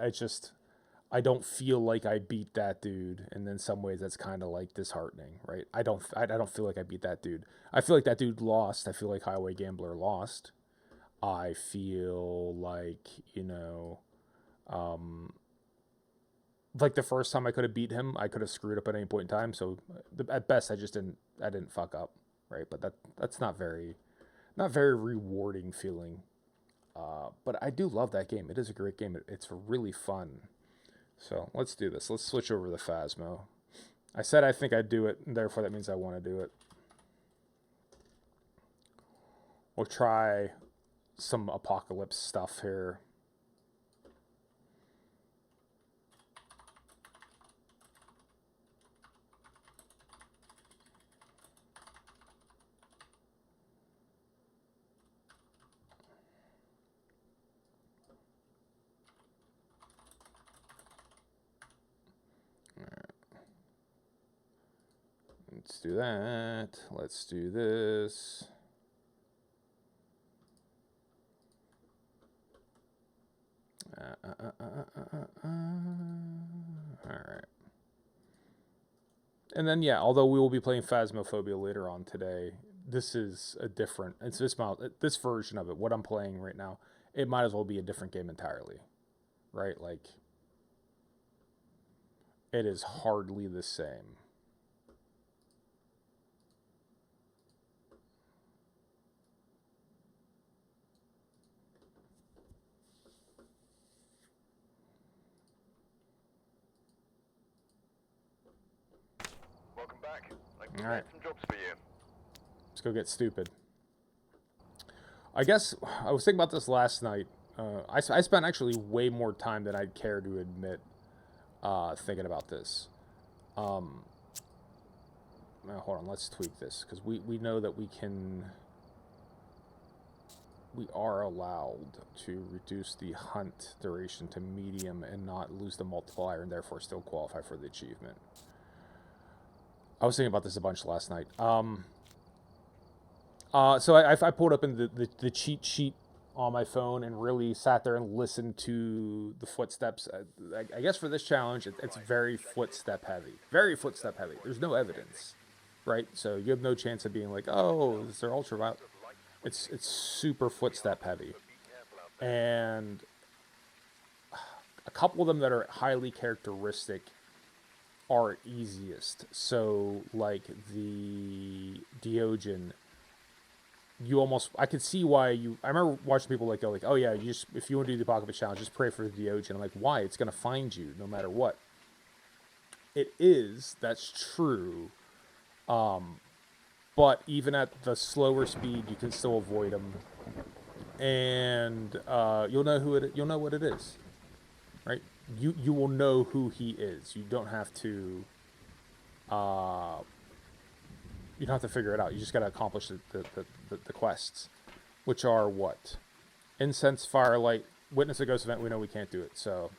I don't feel like I beat that dude, and in some ways that's kind of like disheartening, right? I don't feel like I beat that dude. I feel like that dude lost. I feel like Highway Gambler lost. I feel like, like the first time I could have beat him, I could have screwed up at any point in time. So at best, I didn't fuck up, right? But that's not very rewarding feeling. But I do love that game. It is a great game. It's really fun. So let's do this. Let's switch over to Phasmo. I said I think I'd do it, and therefore that means I want to do it. We'll try some Apocalypse stuff here. Let's do that. Let's do this. All right. And then, yeah, although we will be playing Phasmophobia later on today, this is a different. It's this version of it. What I'm playing right now, it might as well be a different game entirely, right? Like, it is hardly the same. Welcome back. All right, some jobs for you. let's go get stupid. I guess I was thinking about this last night. I spent actually way more time than I'd care to admit thinking about this. Now, hold on, let's tweak this because we know that we are allowed to reduce the hunt duration to medium and not lose the multiplier and therefore still qualify for the achievement. I was thinking about this a bunch last night. So I pulled up in the cheat sheet on my phone and really sat there and listened to the footsteps. I guess for this challenge, it's very footstep heavy. Very footstep heavy. There's no evidence, right? So you have no chance of being like, oh, is there ultraviolet? It's super footstep heavy. And a couple of them that are highly characteristic are easiest. So like the Diogen, I could see why I remember watching people like go like, oh yeah, if you want to do the Apocalypse Challenge, just pray for the Diogen. I'm like, why? It's gonna find you no matter what. That's true. But even at the slower speed, you can still avoid them, and you'll know what it is, right? You will know who he is. You don't have to. You don't have to figure it out. You just got to accomplish the quests, which are what? Incense, firelight, witness a ghost event. We know we can't do it, so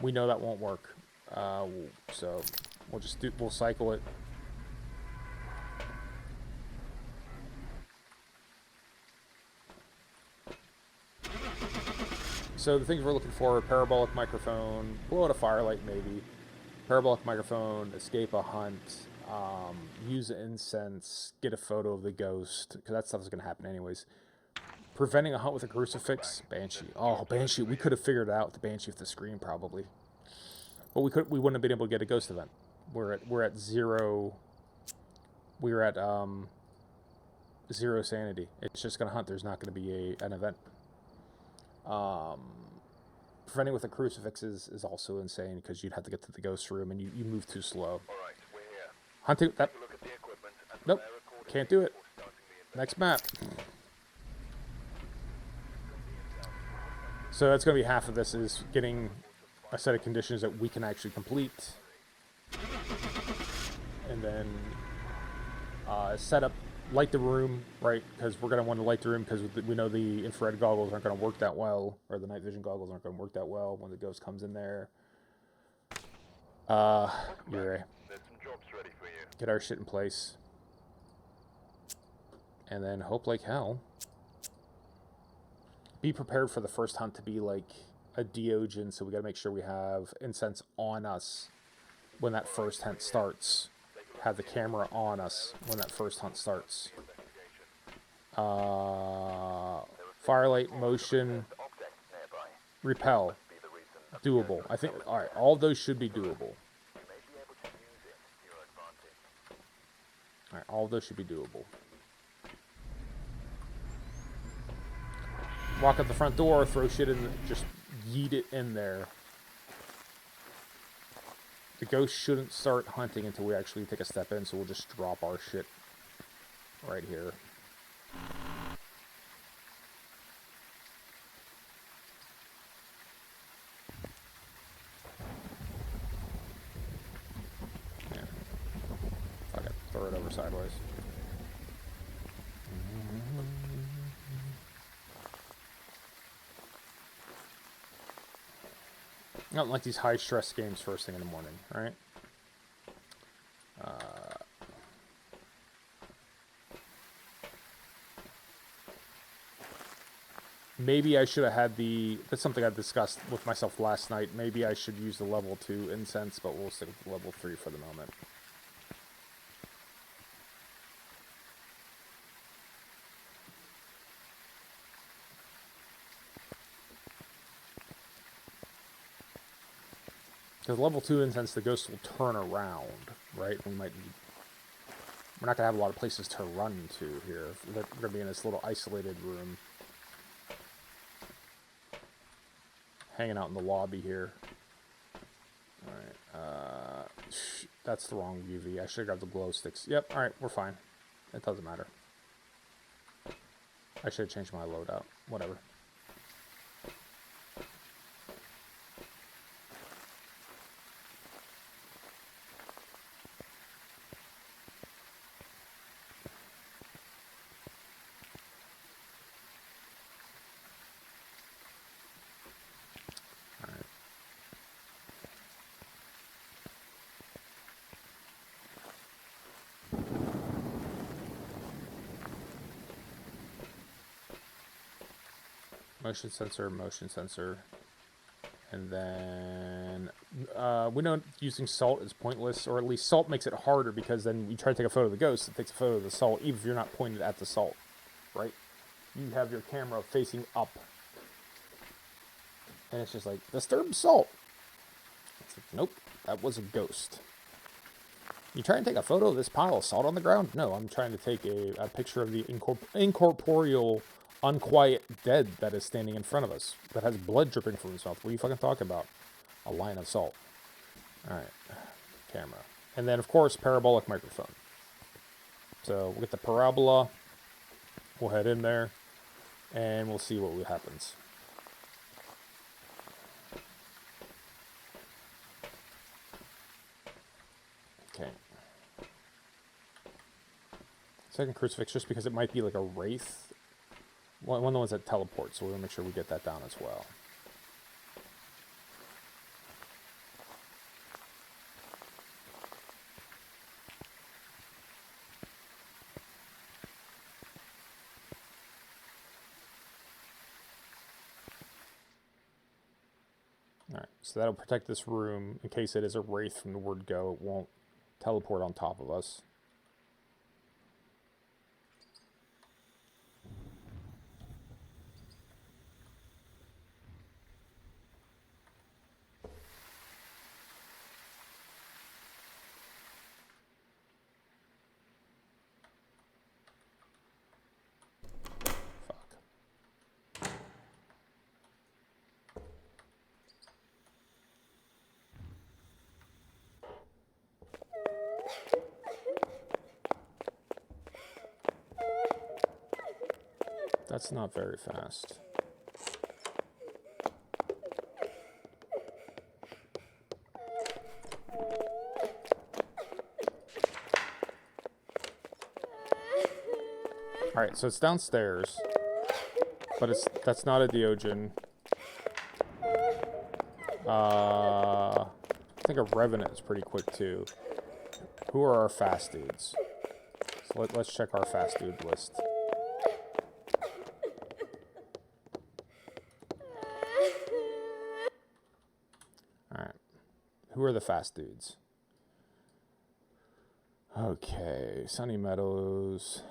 we know that won't work. So we'll cycle it. So the things we're looking for are parabolic microphone, blow out a firelight maybe, parabolic microphone, escape a hunt, use incense, get a photo of the ghost, because that stuff is going to happen anyways. Preventing a hunt with a crucifix, Banshee. Oh, Banshee, we could have figured it out with the Banshee with the screen probably. But we wouldn't have been able to get a ghost event. We're at zero. We're at zero sanity. It's just gonna hunt. There's not gonna be an event. Preventing with a crucifix is also insane because you'd have to get to the ghost room and you move too slow. All right, we're here. Hunting that. Look at the equipment and Nope, can't do it. Next map. So that's going to be half of this is getting a set of conditions that we can actually complete. And then set up, light the room, right? Because we're going to want to light the room because we know the infrared goggles aren't going to work that well, or the night vision goggles aren't going to work that well when the ghost comes in there. There's some jobs ready for you. Get our shit in place. And then hope like hell. Be prepared for the first hunt to be like a Diogen, so we gotta make sure we have incense on us when that first hunt starts. Have the camera on us when that first hunt starts. Firelight, motion, repel. Doable. I think, alright, all of those should be doable. Alright, all of those should be doable. Walk out the front door, throw shit in, just yeet it in there. The ghost shouldn't start hunting until we actually take a step in, so we'll just drop our shit right here. Yeah. Fuck it, throw it over sideways. Not like these high-stress games first thing in the morning, right? Maybe I should have had the... That's something I discussed with myself last night. Maybe I should use the level 2 incense, but we'll stick with level 3 for the moment. Because level 2 incense, the ghost will turn around, right? We're not going to have a lot of places to run to here. We're going to be in this little isolated room. Hanging out in the lobby here. Alright, that's the wrong UV. I should have got the glow sticks. Yep, alright, we're fine. It doesn't matter. I should have changed my loadout. Whatever. Motion sensor, and then we know using salt is pointless, or at least salt makes it harder because then you try to take a photo of the ghost, it takes a photo of the salt, even if you're not pointed at the salt, right? You have your camera facing up, and it's just like, disturb salt. It's like, nope, that was a ghost. You try and take a photo of this pile of salt on the ground? No, I'm trying to take a picture of the incorporeal unquiet dead that is standing in front of us, that has blood dripping from his mouth. What are you fucking talking about? A line of salt. Alright. Camera. And then, of course, parabolic microphone. So, we'll get the parabola. We'll head in there. And we'll see what happens. Okay. Second crucifix, just because it might be like a wraith. One of the ones that teleports, so we'll make sure we get that down as well. Alright, so that'll protect this room in case it is a wraith from the word go. It won't teleport on top of us. That's not very fast. Alright, so it's downstairs. But that's not a Deogen. I think a Revenant is pretty quick too. Who are our fast dudes? So let's check our fast dude list. Alright. Who are the fast dudes? Okay, Sunny Meadows.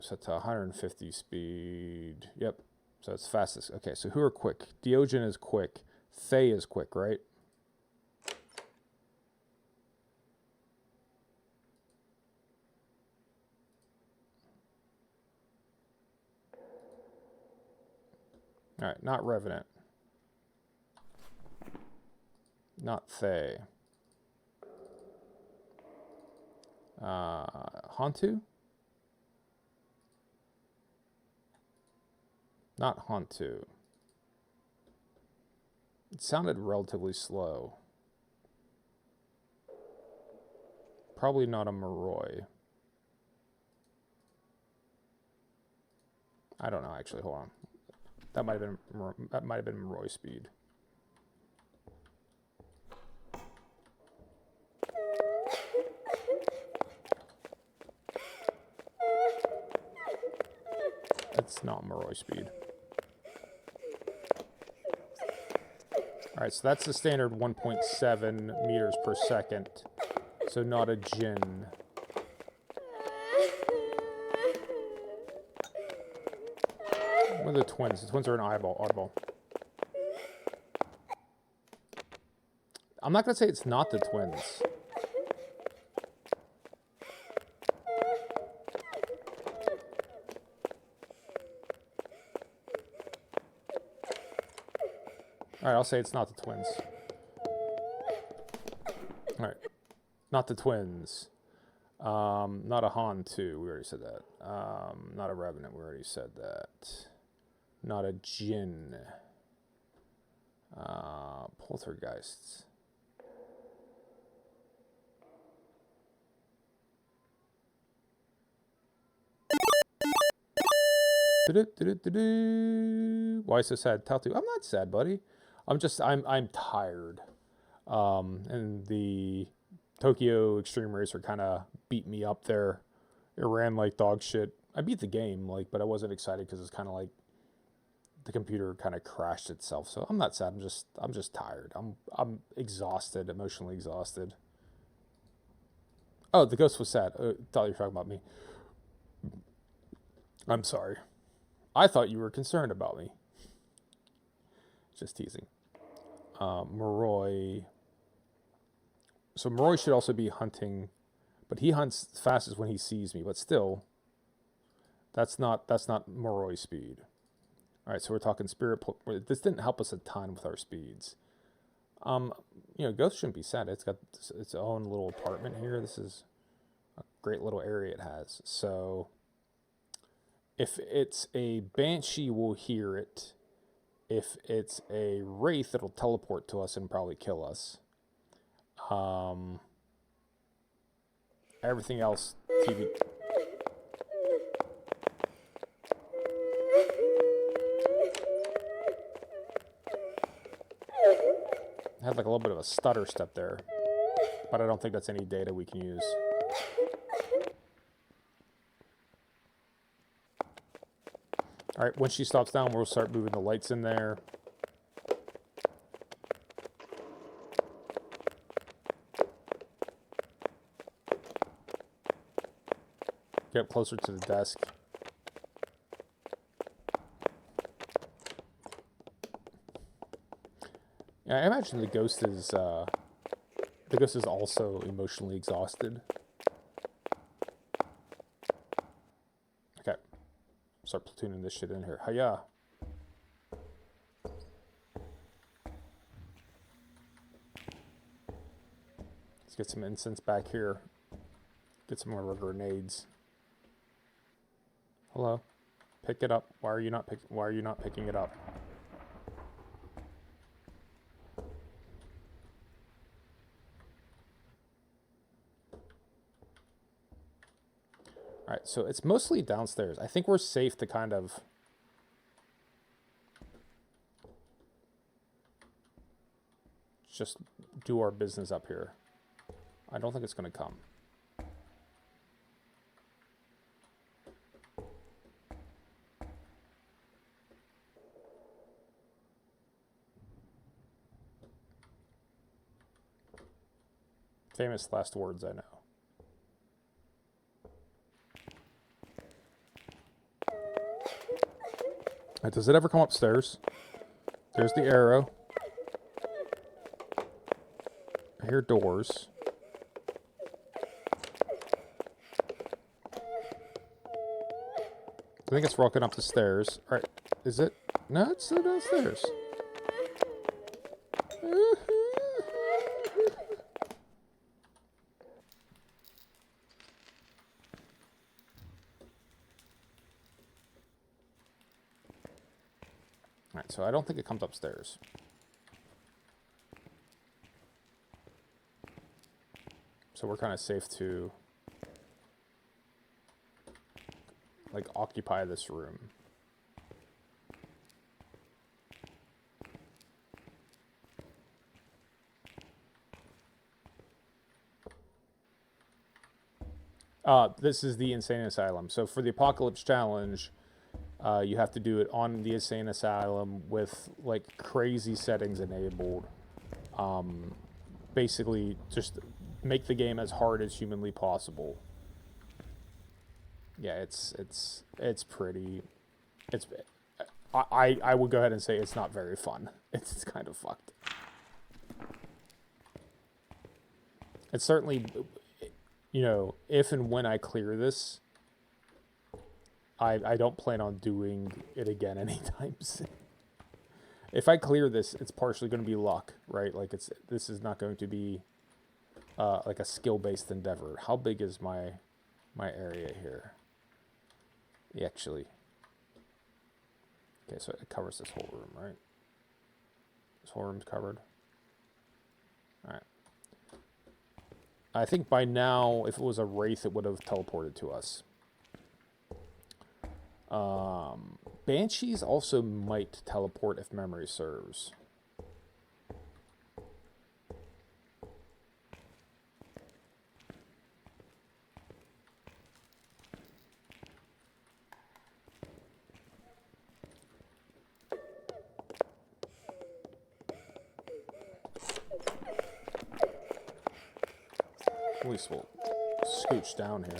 Set to 150 speed. Yep. So it's fastest. Okay, so who are quick? Deogen is quick. Thay is quick, right? Alright, not Revenant. Not Thay. Hantu? Not Hantu. It sounded relatively slow. Probably not a Moroi. I don't know, actually. Hold on. That might have been Moroi speed. It's not Moroi speed. Alright, so that's the standard 1.7 meters per second. So not a Jinn. What are the twins? The twins are an oddball. I'm not going to say it's not the twins. Alright, I'll say it's not the twins. Alright. Not the twins. Not a Han 2, we already said that. Not a Revenant, we already said that. Not a Jinn. Poltergeists. Why so sad? Tatu, I'm not sad, buddy. I'm tired. And the Tokyo Extreme Racer kind of beat me up there. It ran like dog shit. I beat the game, but I wasn't excited because it's kind of like the computer kind of crashed itself. So I'm not sad. I'm just tired. I'm exhausted, emotionally exhausted. Oh, the ghost was sad. Thought you were talking about me. I'm sorry. I thought you were concerned about me. Just teasing. Moroi. So Moroi should also be hunting, but he hunts fastest when he sees me. But still, that's not Moroi speed. All right, so we're talking spirit. This didn't help us a ton with our speeds. Ghost shouldn't be sad. It's got its own little apartment here. This is a great little area it has. So if it's a Banshee, we'll hear it. If it's a Wraith, it'll teleport to us and probably kill us. Everything else, TV. Had like a little bit of a stutter step there, but I don't think that's any data we can use. All right, when she stops down, we'll start moving the lights in there. Get closer to the desk. Yeah, I imagine the ghost is also emotionally exhausted. Okay. Start platooning this shit in here. Hiya. Let's get some incense back here. Get some more grenades. Hello. Pick it up. Why are you not picking it up? Alright, so it's mostly downstairs. I think we're safe to kind of just do our business up here. I don't think it's going to come. Famous last words, I know. Right, does it ever come upstairs? There's the arrow. I hear doors. I think it's walking up the stairs. Alright, is it? No, it's still downstairs. Alright, so I don't think it comes upstairs. So we're kind of safe to like occupy this room. This is the Insane Asylum. So for the Apocalypse Challenge, You have to do it on the insane asylum with like crazy settings enabled. Basically, just make the game as hard as humanly possible. Yeah, it's pretty. It's I would go ahead and say it's not very fun. It's kind of fucked. It's certainly, you know, if and when I clear this, I don't plan on doing it again anytime soon. If I clear this, it's partially going to be luck, right? Like this is not going to be like a skill-based endeavor. How big is my area here? Actually, okay, so it covers this whole room, right? This whole room's covered. All right. I think by now, if it was a wraith, it would have teleported to us. Banshees also might teleport if memory serves. At least we'll scooch down here.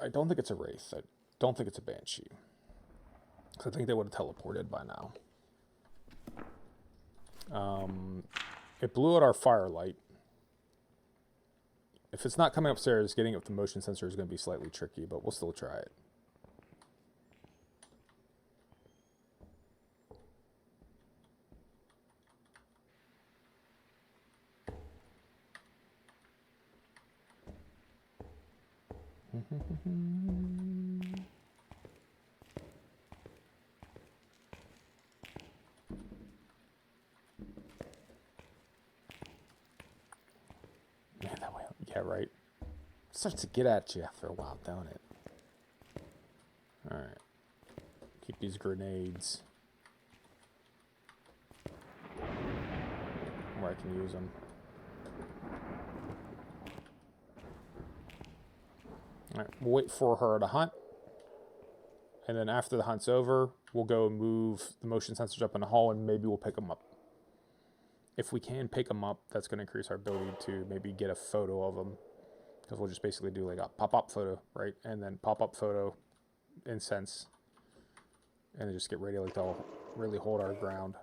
I don't think it's a wraith. I don't think it's a banshee. Because I think they would have teleported by now. It blew out our firelight. If it's not coming upstairs, getting up the motion sensor is going to be slightly tricky, but we'll still try it. Man, that way, yeah, right. It starts to get at you after a while, don't it? All right. Keep these grenades where I can use them. All right, we'll wait for her to hunt. And then after the hunt's over, we'll go move the motion sensors up in the hall and maybe we'll pick them up. If we can pick them up, that's going to increase our ability to maybe get a photo of them. Because we'll just basically do like a pop-up photo, right? And then pop-up photo, incense. And then just get ready like to really hold our ground.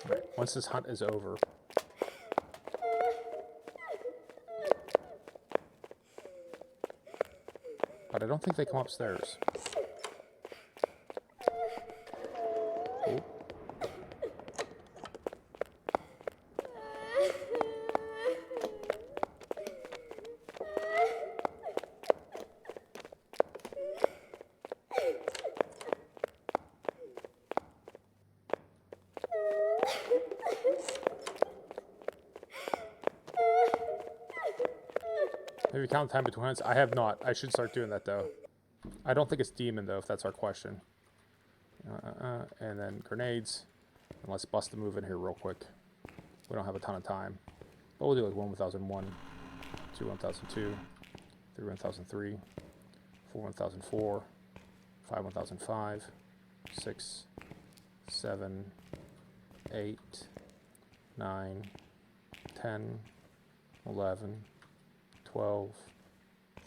Right. Once this hunt is over, but I don't think they come upstairs. Oh. Have you counted time between hunts? I have not. I should start doing that, though. I don't think it's demon, though, if that's our question. And then grenades. And let's bust a move in here real quick. We don't have a ton of time. But we'll do like 1 1001, 2 1002, 3 1003, 4 1004, 5 1005, 6, 7, 8, 9, 10, 11, 12,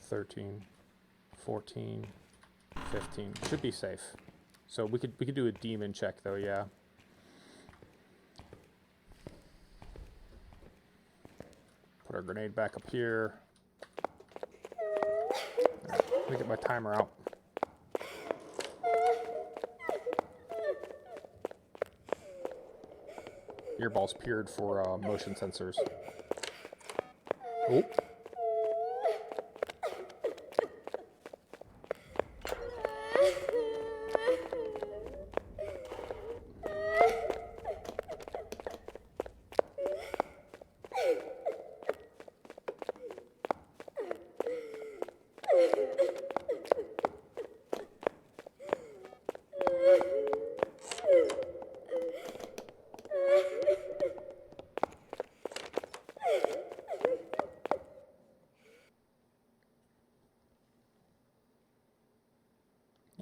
13, 14, 15. Should be safe. So we could do a demon check though, yeah. Put our grenade back up here. Let me get my timer out. Earball's peered for motion sensors. Oh.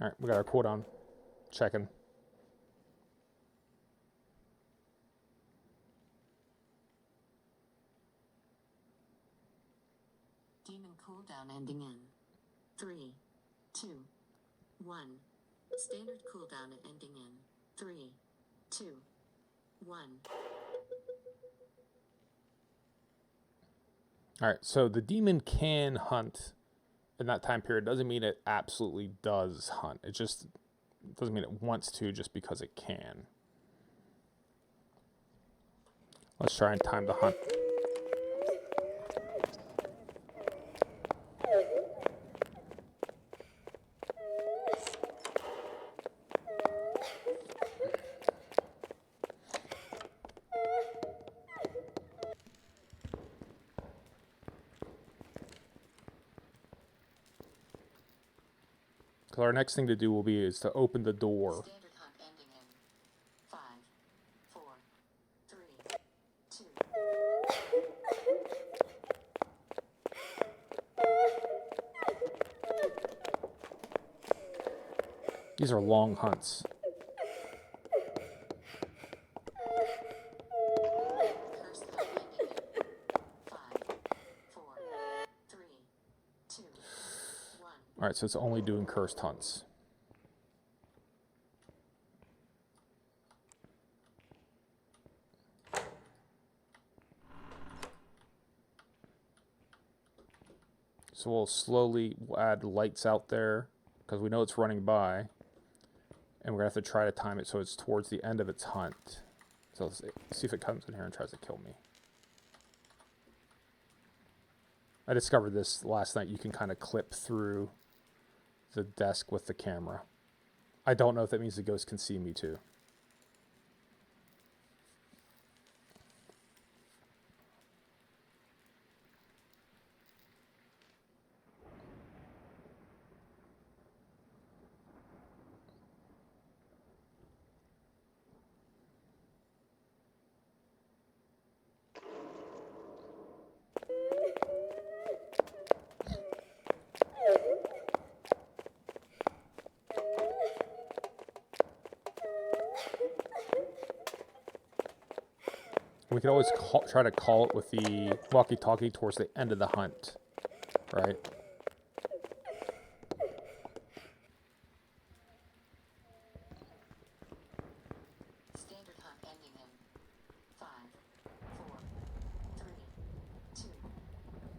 All right, we got our cooldown checking. Demon cooldown ending in 3, 2, 1. Standard cooldown ending in 3, 2, 1. All right, so the demon can hunt in that time period. Doesn't mean it absolutely does hunt. It just doesn't mean it wants to just because it can. Let's try and time the hunt. So our next thing to do will be is to open the door. Standard hunt ending in 5, 4, 3, 2. These are long hunts. Curse hunt ending in 5, 4, 3, 2, 1. All right, so it's only doing cursed hunts. So we'll slowly add lights out there because we know it's running by. And we're going to have to try to time it so it's towards the end of its hunt. So let's see if it comes in here and tries to kill me. I discovered this last night. You can kind of clip through the desk with the camera. I don't know if that means the ghost can see me too. We can always try to call it with the walkie-talkie towards the end of the hunt, right? Standard hunt ending in 5, 4, 3, 2,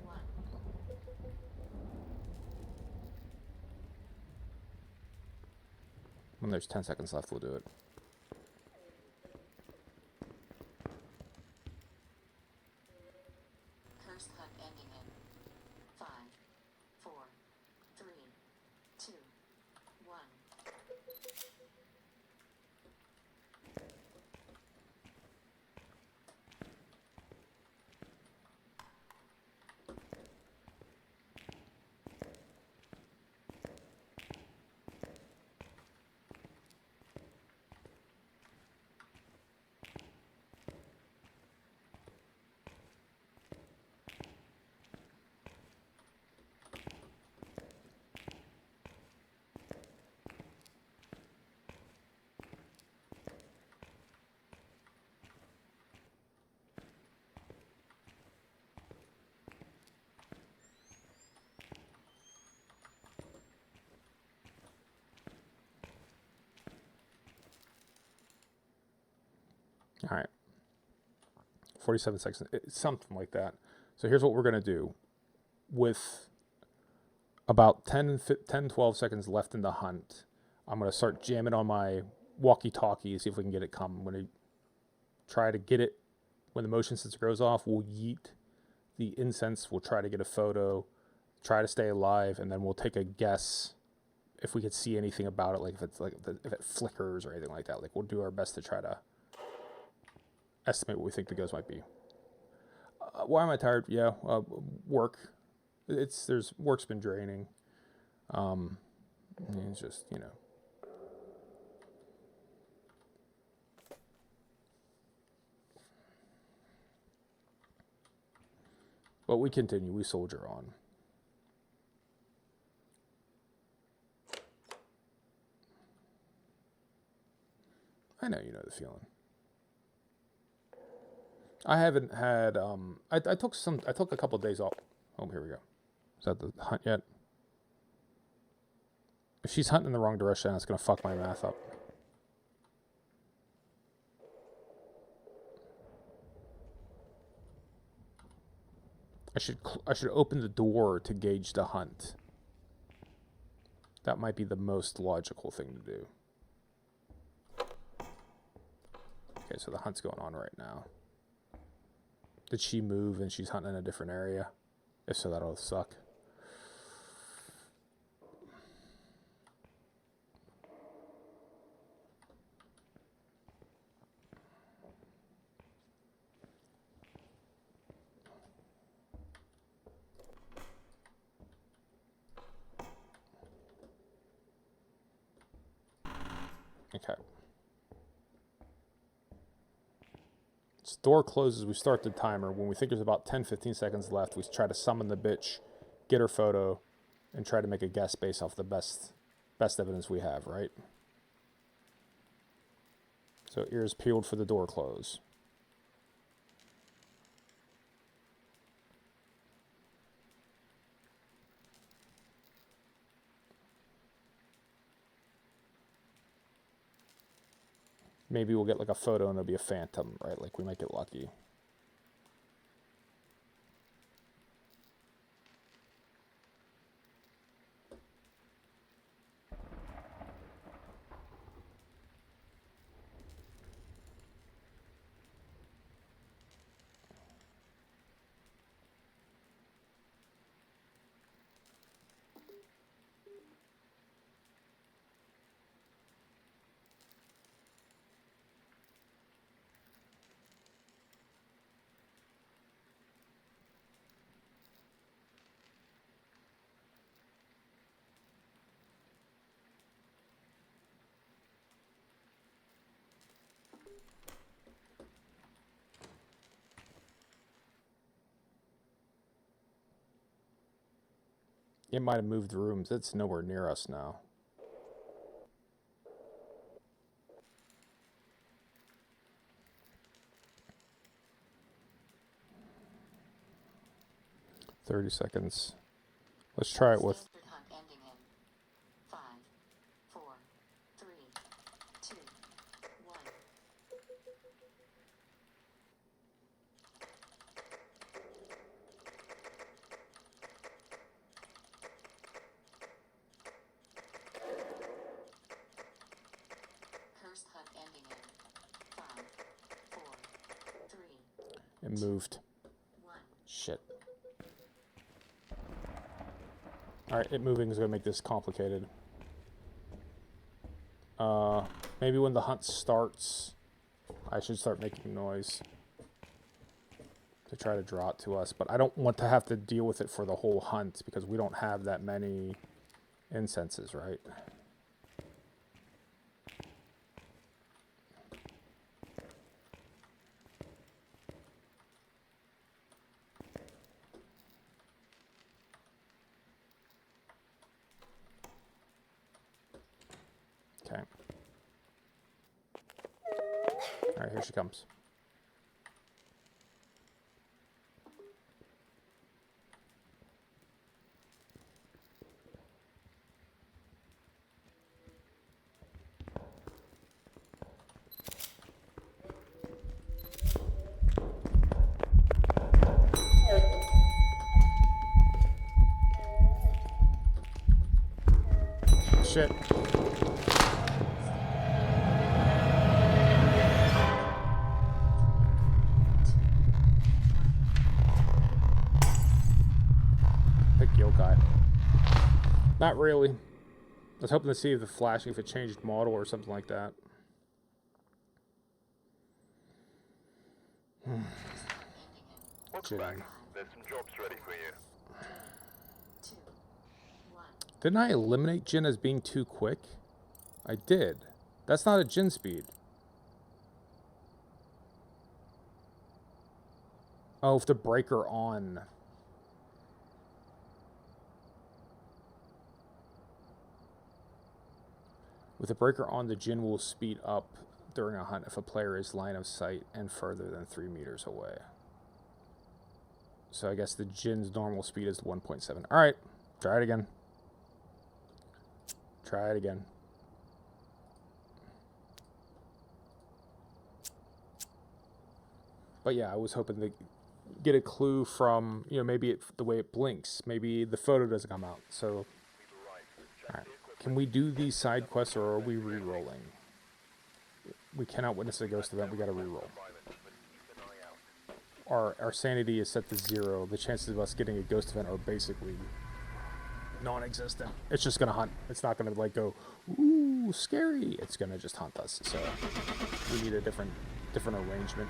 1. When there's 10 seconds left, we'll do it. Curse hunt ending in 5, 4, 3, 2, 1. All right. 47 seconds, something like that. So here's what we're going to do. With about 10, 12 seconds left in the hunt, I'm going to start jamming on my walkie-talkie, see if we can get it come. I'm going to try to get it when the motion sensor goes off. We'll yeet the incense. We'll try to get a photo, try to stay alive, and then we'll take a guess if we could see anything about it, like if it's like if it flickers or anything like that. Like we'll do our best to try to estimate what we think the ghost might be. Why am I tired? Yeah, work. Work's been draining. It's just, you know. But we continue. We soldier on. I know you know the feeling. I haven't had, I took a couple of days off. Oh, here we go. Is that the hunt yet? If she's hunting in the wrong direction, it's going to fuck my math up. I should open the door to gauge the hunt. That might be the most logical thing to do. Okay, so the hunt's going on right now. Did she move and she's hunting in a different area? If so, that'll suck. Okay. This door closes, we start the timer. When we think there's about 10-15 seconds left, we try to summon the bitch, get her photo, and try to make a guess based off the best evidence we have, right? So ears peeled for the door close. Maybe we'll get like a photo and it'll be a phantom, right? Like we might get lucky. It might have moved rooms. It's nowhere near us now. "30 seconds. Let's try it with... Standard hunt ending in 5, 4, 3, 2, 1. Cursed hunt ending in 5, 4, 3, It moved. 1. Shit. Alright, it moving is going to make this complicated. Maybe when the hunt starts, I should start making noise to try to draw it to us. But I don't want to have to deal with it for the whole hunt because we don't have that many incenses, right? Okay. Alright, here she comes. Shit. Pick yokai. Not really. I was hoping to see if the flashing, if it changed model or something like that. Welcome back. There's some jobs ready for you. 2, 1. Didn't I eliminate Jin as being too quick? I did. That's not a Jin speed. Oh, if the breaker on. With the breaker on, the Jin will speed up during a hunt if a player is line of sight and further than 3 meters away. So I guess the Jin's normal speed is 1.7. All right, try it again. Try it again. But yeah, I was hoping to get a clue from, you know, maybe the way it blinks. Maybe the photo doesn't come out. So, all right. Can we do these side quests, or are we re-rolling? We cannot witness a ghost event. We got to re-roll. Our sanity is set to 0. The chances of us getting a ghost event are basically non-existent. It's just going to hunt. It's not going to like go, ooh, scary. It's going to just hunt us. So we need a different arrangement.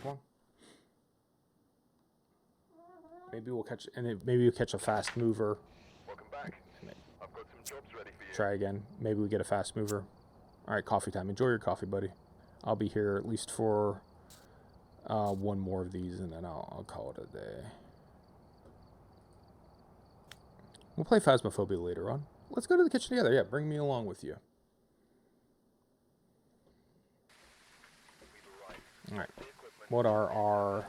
Come on. Maybe we'll catch, maybe we'll catch a fast mover. Welcome back. I've got some jobs ready for you. Try again. Maybe we get a fast mover. All right, coffee time. Enjoy your coffee, buddy. I'll be here at least for one more of these, and then I'll call it a day. We'll play Phasmophobia later on. Let's go to the kitchen together. Yeah, bring me along with you. All right. What are our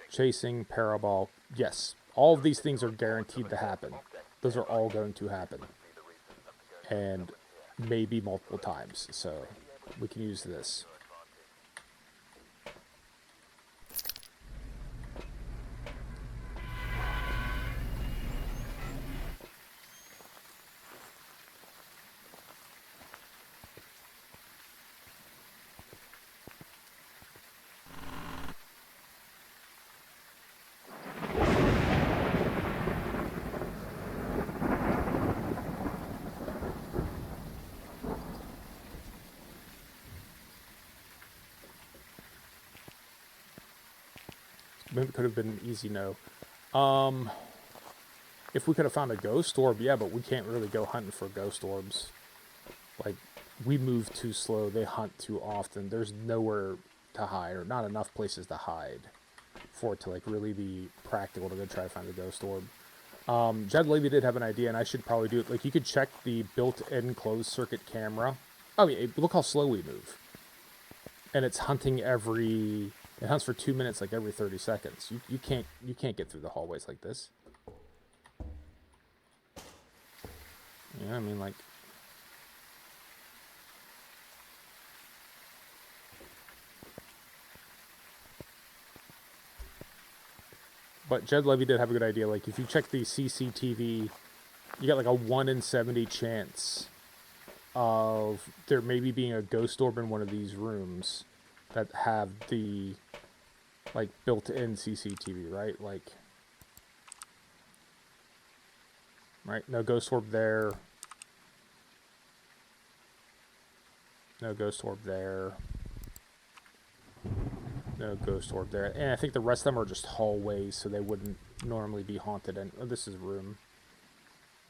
chasing, parabol? Yes, all of these things are guaranteed to happen. Those are all going to happen. And maybe multiple times, so we can use this. Maybe it could have been an easy no. If we could have found a ghost orb, yeah, but we can't really go hunting for ghost orbs. Like, we move too slow, they hunt too often. There's nowhere to hide, or not enough places to hide for it to like really be practical to go try to find a ghost orb. Jed Levy did have an idea, and I should probably do it. Like, you could check the built-in closed-circuit camera. Oh, yeah, look how slow we move. And it's hunting every... It hunts for 2 minutes, like every 30 seconds. You can't get through the hallways like this. Yeah, I mean, like... But Jed Levy did have a good idea. Like, if you check the CCTV, you got like a 1 in 70 chance of there maybe being a ghost orb in one of these rooms that have the, like, built-in CCTV, right? Like, right? No ghost orb there. No ghost orb there. No ghost orb there. And I think the rest of them are just hallways, so they wouldn't normally be haunted. And oh, this is a room.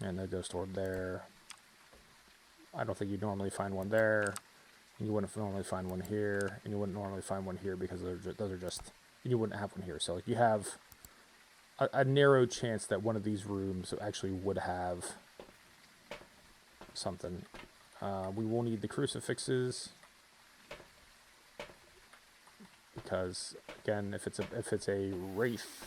And no ghost orb there. I don't think you'd normally find one there. And you wouldn't normally find one here. And you wouldn't normally find one here because those are just... And you wouldn't have one here. So like, you have a narrow chance that one of these rooms actually would have something. We will need the crucifixes. Because again, if it's a wraith,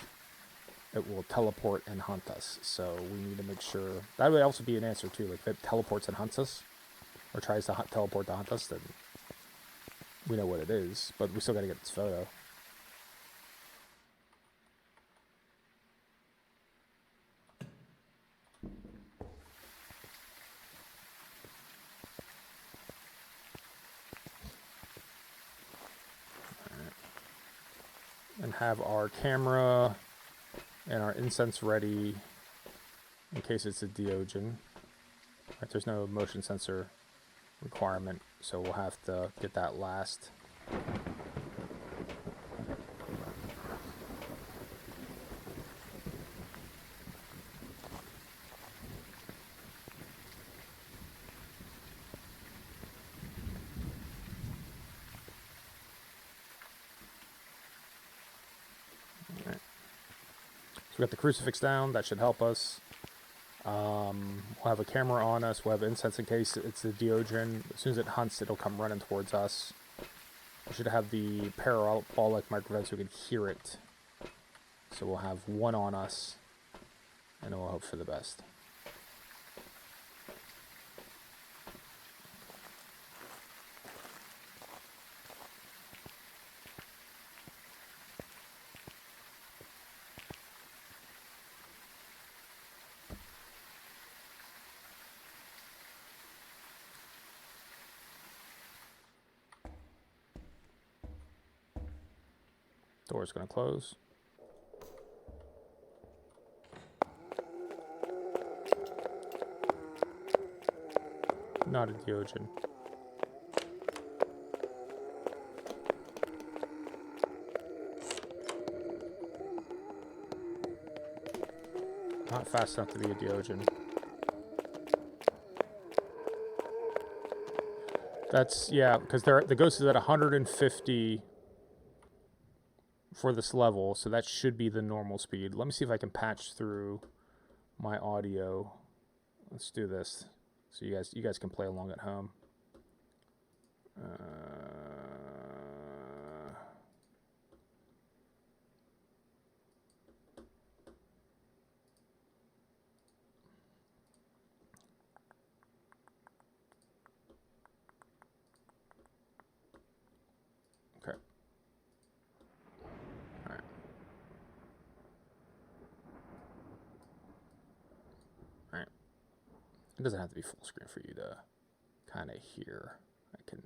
it will teleport and hunt us. So we need to make sure that would also be an answer too. Like, if it teleports and hunts us, or tries to teleport to hunt us, then we know what it is. But we still got to get this photo. And have our camera and our incense ready in case it's a Deogen. Right, there's no motion sensor requirement, so we'll have to get that last. So we got the crucifix down. That should help us. We'll have a camera on us. We'll have incense in case it's the Deogen. As soon as it hunts, it'll come running towards us. We should have the parabolic microphone so we can hear it. So we'll have one on us, and we'll hope for the best. Door's going to close. Not a Deogen. Not fast enough to be a Deogen. That's, yeah, because the ghost is at 150 for this level, so that should be the normal speed. Let me see if I can patch through my audio. Let's do this, so you guys can play along at home. Okay. All right. All right. It doesn't have to be full screen for you to kind of hear. I can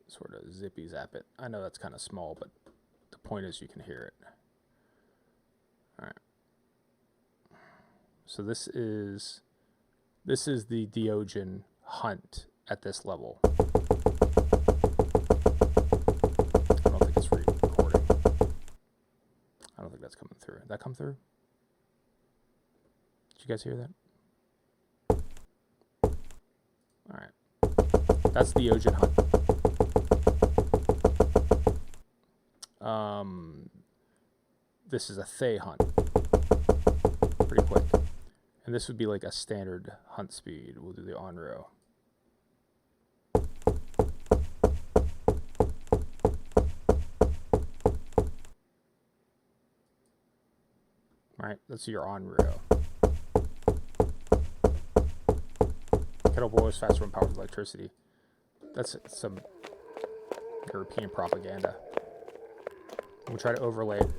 sort of zippy zap it. I know that's kind of small, but the point is you can hear it. All right. So this is the Deogen hunt at this level. I don't think it's recording. I don't think that's coming through. Did that come through? Did you guys hear that? All right. That's the Deogen hunt. This is a Thay hunt. Pretty quick. And this would be like a standard hunt speed. We'll do the on-row. Alright, let's see your on-row. Kettle boilers faster when powered with electricity. That's some European propaganda. We'll try to overlay it.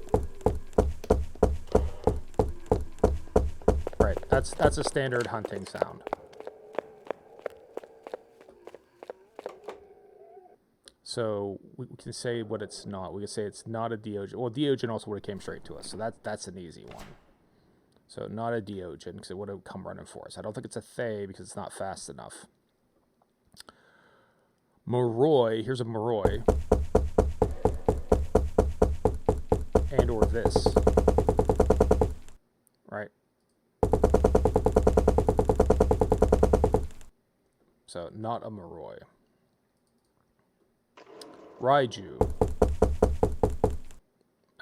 Right, that's a standard hunting sound. So we can say what it's not. We can say it's not a Deogen. Well, Deogen also would have came straight to us, so that's an easy one. So not a Deogen, because it would have come running for us. I don't think it's a Thay because it's not fast enough. Moroi, here's a Moroi. And or this. Right? So not a Moroi. Raiju.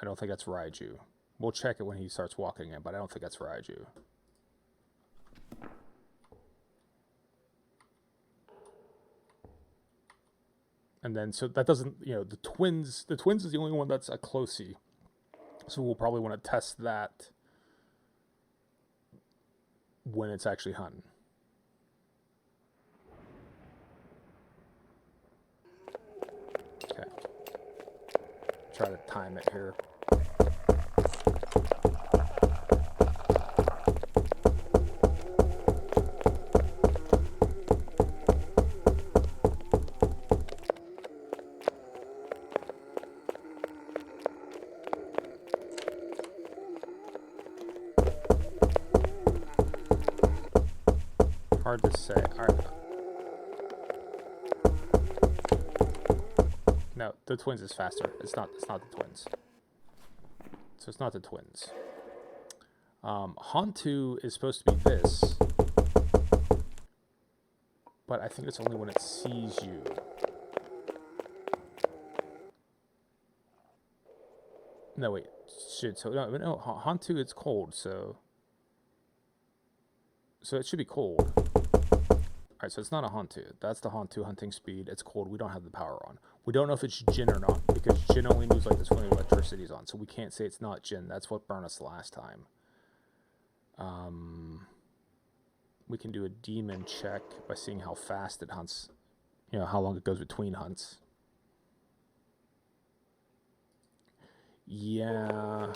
I don't think that's Raiju. We'll check it when he starts walking in, but I don't think that's Raiju. And then, so that doesn't, you know, the twins is the only one that's a closey. So we'll probably want to test that when it's actually hunting. Okay. Try to time it here. Hard to say. All right. No, the twins is faster. It's not the twins. So it's not the twins. Hantu is supposed to be this, but I think it's only when it sees you. No, wait. Shit. So no, Hantu, it's cold. So So it should be cold. Alright, so it's not a Haunt 2. That's the Haunt 2 hunting speed. It's cold. We don't have the power on. We don't know if it's Jinn or not, because Jinn only moves like this when the electricity's on. So we can't say it's not Jinn. That's what burned us last time. We can do a demon check by seeing how fast it hunts. You know, how long it goes between hunts. Yeah.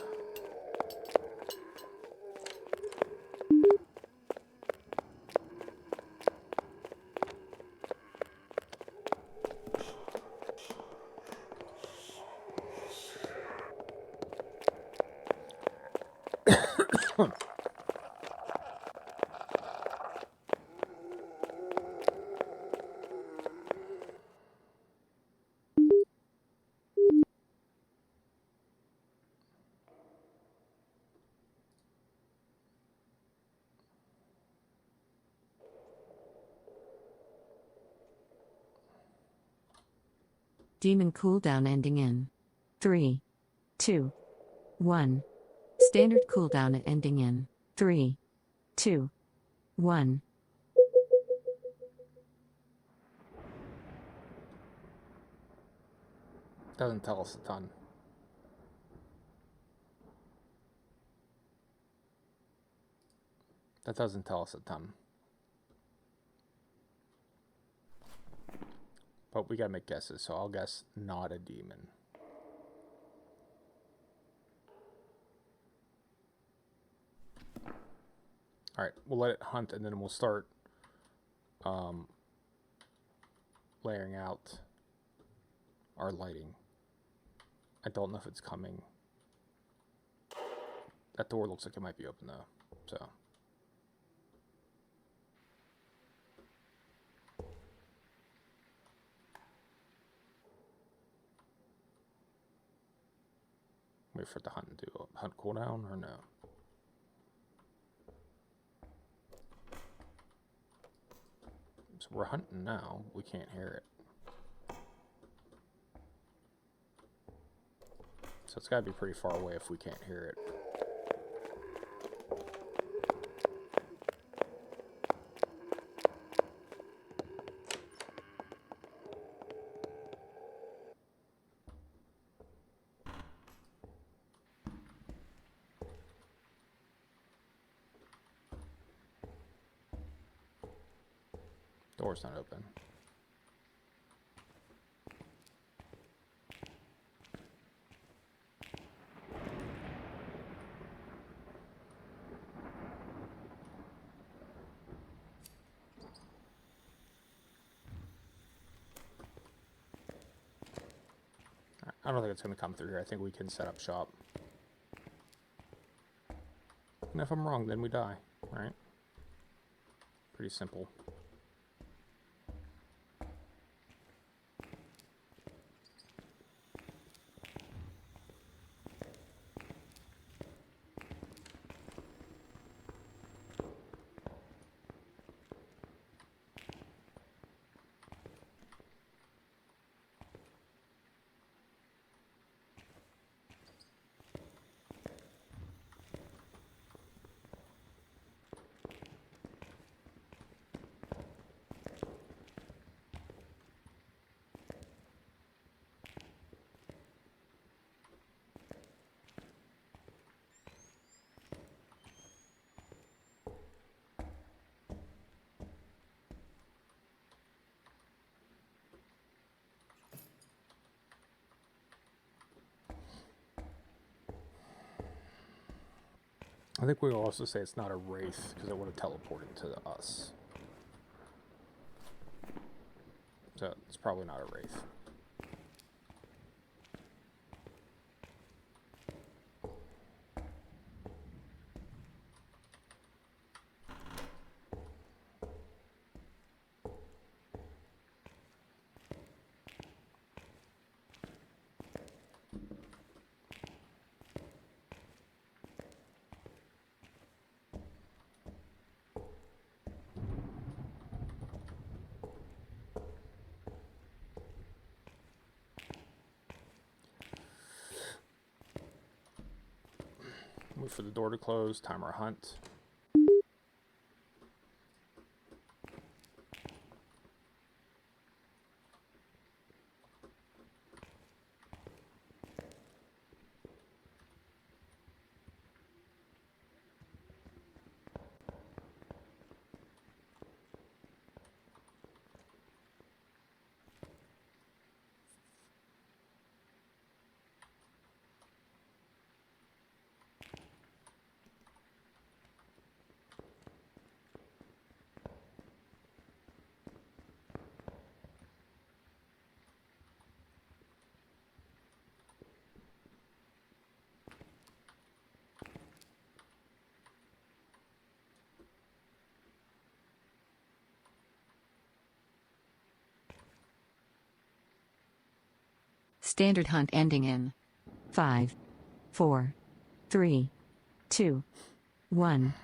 Demon cooldown ending in 3, 2, 1. Standard cooldown ending in 3, 2, 1. Doesn't tell us a ton. That doesn't tell us a ton. But we gotta make guesses, so I'll guess not a demon. Alright, we'll let it hunt and then we'll start layering out our lighting. I don't know if it's coming. That door looks like it might be open though, so. Wait for it to hunt and do a hunt cooldown or no? So we're hunting now. We can't hear it. So it's gotta be pretty far away if we can't hear it. Door's not open. I don't think it's going to come through here. I think we can set up shop. And if I'm wrong, then we die, right? Pretty simple. I think we'll also say it's not a wraith because it would have teleported to us. So it's probably not a wraith. Wait for the door to close, time our hunt. Standard hunt ending in 5, 4, 3, 2, 1.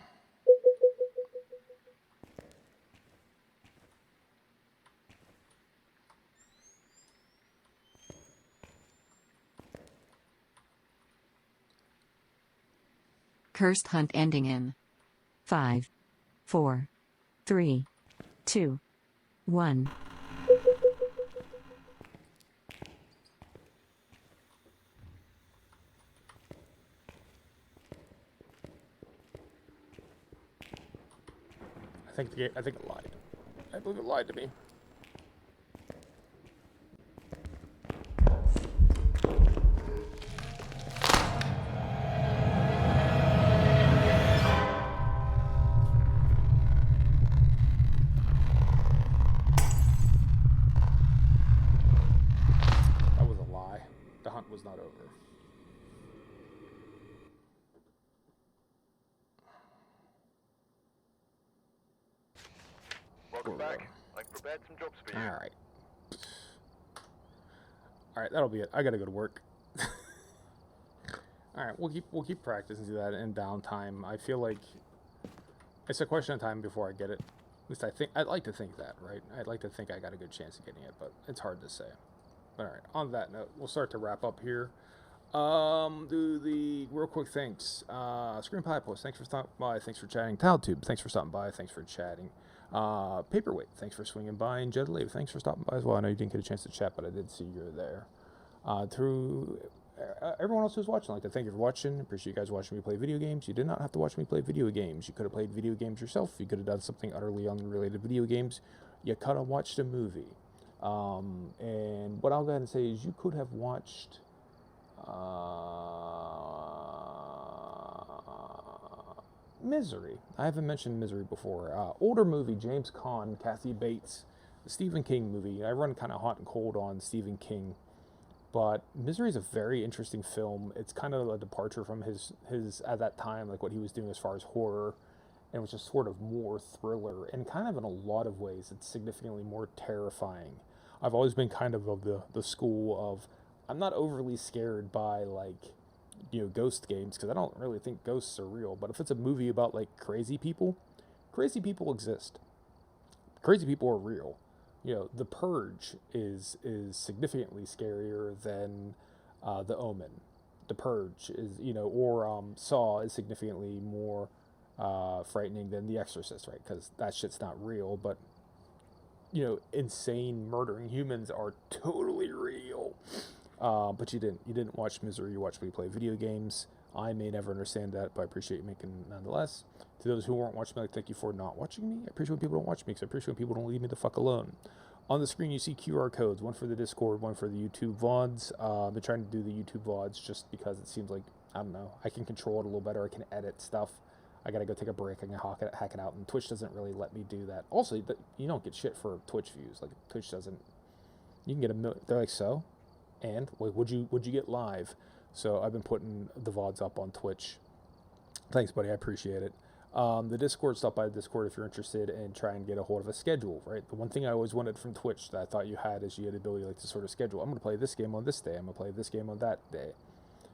Cursed hunt ending in 5, 4, 3, 2, 1. I think it lied. I believe it lied to me. That was a lie. The hunt was not over. Welcome back. I've prepared some jobs for you. Alright. Alright, that'll be it. I gotta go to work. Alright, we'll keep practicing through that in downtime. I feel like it's a question of time before I get it. At least I'd like to think that, right? I'd like to think I got a good chance of getting it, but it's hard to say. But alright, on that note, we'll start to wrap up here. Do the real quick thanks. Screen Pie Post, thanks for stopping by, thanks for chatting. TalTube, thanks for stopping by, thanks for chatting. Paperweight, thanks for swinging by, and Jedalave, thanks for stopping by as well. I know you didn't get a chance to chat, but I did see you're there. Through everyone else who's watching, I'd like to thank you for watching. Appreciate you guys watching me play video games. You did not have to watch me play video games. You could have played video games yourself. You could have done something utterly unrelated to video games. You could have watched a movie. And what I'll go ahead and say is you could have watched Misery. I haven't mentioned Misery before. Older movie, James Caan, Kathy Bates, the Stephen King movie. I run kind of hot and cold on Stephen King, but Misery is a very interesting film. It's kind of a departure from his at that time, like what he was doing as far as horror, and was just sort of more thriller, and kind of in a lot of ways, it's significantly more terrifying. I've always been kind of the school of, I'm not overly scared by, like, you know, ghost games, because I don't really think ghosts are real. But if it's a movie about, like, crazy people exist. Crazy people are real. You know, The Purge is significantly scarier than The Omen. The Purge is, you know, or Saw is significantly more frightening than The Exorcist, right? Because that shit's not real, but, you know, insane murdering humans are totally real. But you didn't watch Misery. You watched me play video games. I may never understand that, but I appreciate you making nonetheless. To those who weren't watching me, thank you for not watching me. I appreciate when people don't watch me, because I appreciate when people don't leave me the fuck alone. On the screen, you see QR codes, one for the Discord, one for the YouTube VODs. I've been trying to do the YouTube VODs just because it seems like, I don't know, I can control it a little better. I can edit stuff. I gotta go take a break. I can hack it out, and Twitch doesn't really let me do that. Also, you don't get shit for Twitch views. Like, Twitch doesn't. You can get they're like, so? And would you get live? So I've been putting the VODs up on Twitch. Thanks, buddy. I appreciate it. The Discord, stop by the Discord if you're interested and try and get a hold of a schedule, right? The one thing I always wanted from Twitch that I thought you had is you had the ability, like, to sort of schedule. I'm going to play this game on this day. I'm going to play this game on that day.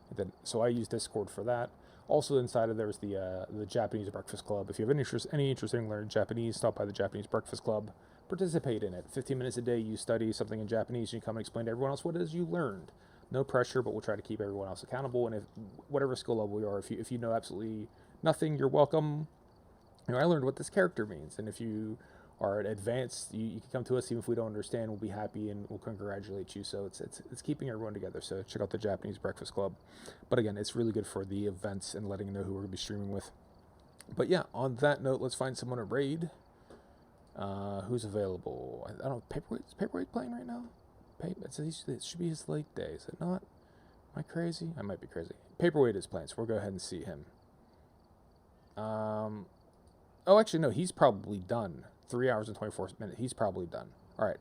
And then, so I use Discord for that. Also inside of there's the Japanese Breakfast Club. If you have any interest in learning Japanese, stop by the Japanese Breakfast Club. Participate in it. 15 minutes a day, you study something in Japanese, and you come and explain to everyone else what it is you learned. No pressure, but we'll try to keep everyone else accountable. And if whatever skill level you are, if you know absolutely nothing, you're welcome. You know, I learned what this character means, and if you are advanced, you can come to us. Even if we don't understand, we'll be happy and we'll congratulate you. So it's keeping everyone together. So check out the Japanese Breakfast Club. But again, it's really good for the events and letting you know who we're going to be streaming with. But yeah, on that note, let's find someone to raid. Who's available? I don't know. Is Paperweight playing right now? It should be his late day. Is it not? Am I crazy? I might be crazy. Paperweight is playing, so we'll go ahead and see him. Oh, actually, no. He's probably done. 3 hours and 24 minutes. He's probably done. All right.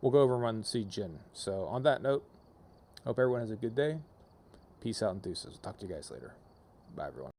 We'll go over and run and see Jin. So on that note, hope everyone has a good day. Peace out and deuces. We'll talk to you guys later. Bye, everyone.